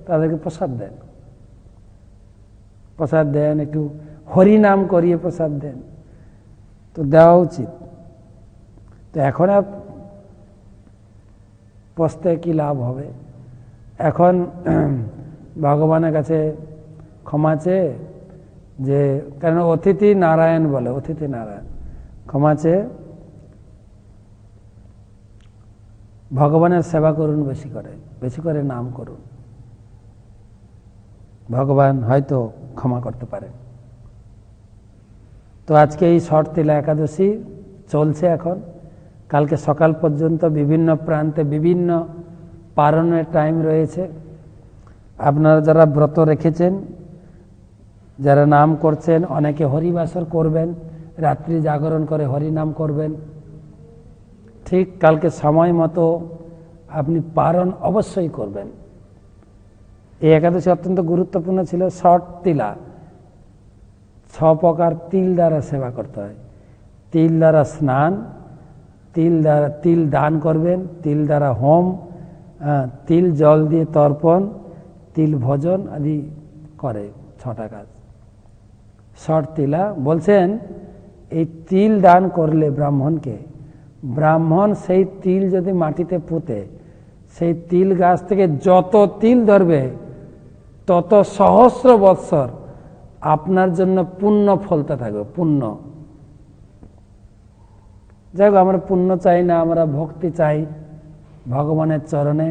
তাদেরকে প্রসাদ দেন, প্রসাদ দেন, একটু হরিনাম করিয়ে প্রসাদ দেন, তো দেওয়া উচিত। তো এখন আর পস্তে কি লাভ হবে? এখন ভগবানের কাছে ক্ষমা চেয়ে, যে কারণ অতিথি নারায়ণ বলে, অতিথি নারায়ণ, ক্ষমা চেয়ে ভগবানের সেবা করুন, বেশি করে নাম করুন, ভগবান হয়তো ক্ষমা করতে পারে। তো আজকে এই শর্তিলা একাদশী চলছে, এখন কালকে সকাল পর্যন্ত বিভিন্ন প্রান্তে বিভিন্ন পারণের টাইম রয়েছে। আপনারা যারা ব্রত রেখেছেন, যারা নাম করছেন, অনেকে হরিবাসর করবেন, রাত্রি জাগরণ করে হরিনাম করবেন। ঠিক কালকে সময় মতো আপনি পারণ অবশ্যই করবেন। এই একাদশী অত্যন্ত গুরুত্বপূর্ণ ছিল। ষট তিলা, 6 প্রকার তিল দ্বারা সেবা করতে হয়। তিল দ্বারা স্নান, তিল দান করবেন, তিল দ্বারা হোম, তিল জল দিয়ে তর্পণ, তিল ভোজন আদি করে, 6টা কাজ। ষট তিলা বলছেন, এই তিল দান করলে ব্রাহ্মণকে, ব্রাহ্মণ সেই তিল যদি মাটিতে পুঁতে, সেই তিল গাছ থেকে যত তিল ধরবে তত সহস্র বৎসর আপনার জন্য পুণ্য ফলতে থাকবে, পুণ্য। যাই হোক, আমরা পুণ্য চাই না, আমরা ভক্তি চাই ভগবানের চরণে।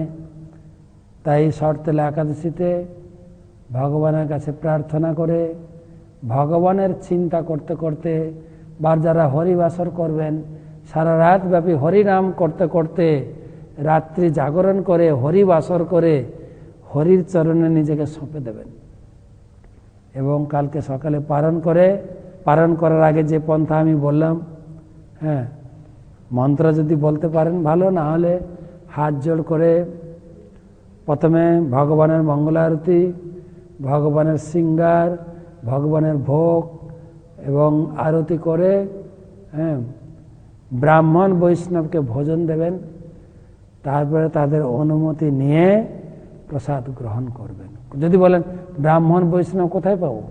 তাই শর্তেলা একাদশীতে ভগবানের কাছে প্রার্থনা করে, ভগবানের চিন্তা করতে করতে, বা যারা হরিবাসর করবেন সারা রাত ব্যাপী হরিনাম করতে করতে, রাত্রি জাগরণ করে হরিবাসর করে হরির চরণে নিজেকে সঁপে দেবেন। এবং কালকে সকালে পারণ করার আগে যে পন্থা আমি বললাম, হ্যাঁ, মন্ত্র যদি বলতে পারেন ভালো, না হলে হাত জোড় করে প্রথমে ভগবানের মঙ্গলারতি, ভগবানের শৃঙ্গার, ভগবানের ভোগ এবং আরতি করে, হ্যাঁ, ব্রাহ্মণ বৈষ্ণবকে ভোজন দেবেন। তারপরে তাদের অনুমতি নিয়ে প্রসাদ গ্রহণ করবেন। যদি বলেন ব্রাহ্মণ বৈষ্ণব কোথায় পাবো,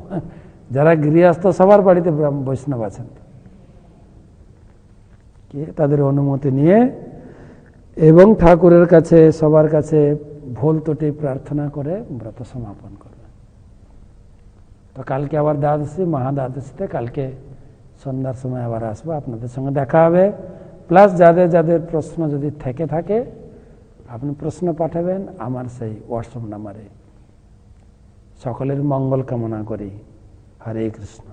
যারা গৃহস্থ সবার বাড়িতে বৈষ্ণব আছেন, তাদের অনুমতি নিয়ে এবং ঠাকুরের কাছে, সবার কাছে ভুল ত্রুটি প্রার্থনা করে ব্রত সমাপন করবেন। তো কালকে আবার দ্বাদশী, মহাদ্বাদশীতে কালকে সন্ধ্যার সময় আবার আসবো, আপনাদের সঙ্গে দেখা হবে। প্লাস যাদের যাদের প্রশ্ন যদি থেকে থাকে আপনি প্রশ্ন পাঠাবেন আমার সেই হোয়াটসঅ্যাপ নাম্বারে। সকলের মঙ্গল কামনা করি। হরে কৃষ্ণ।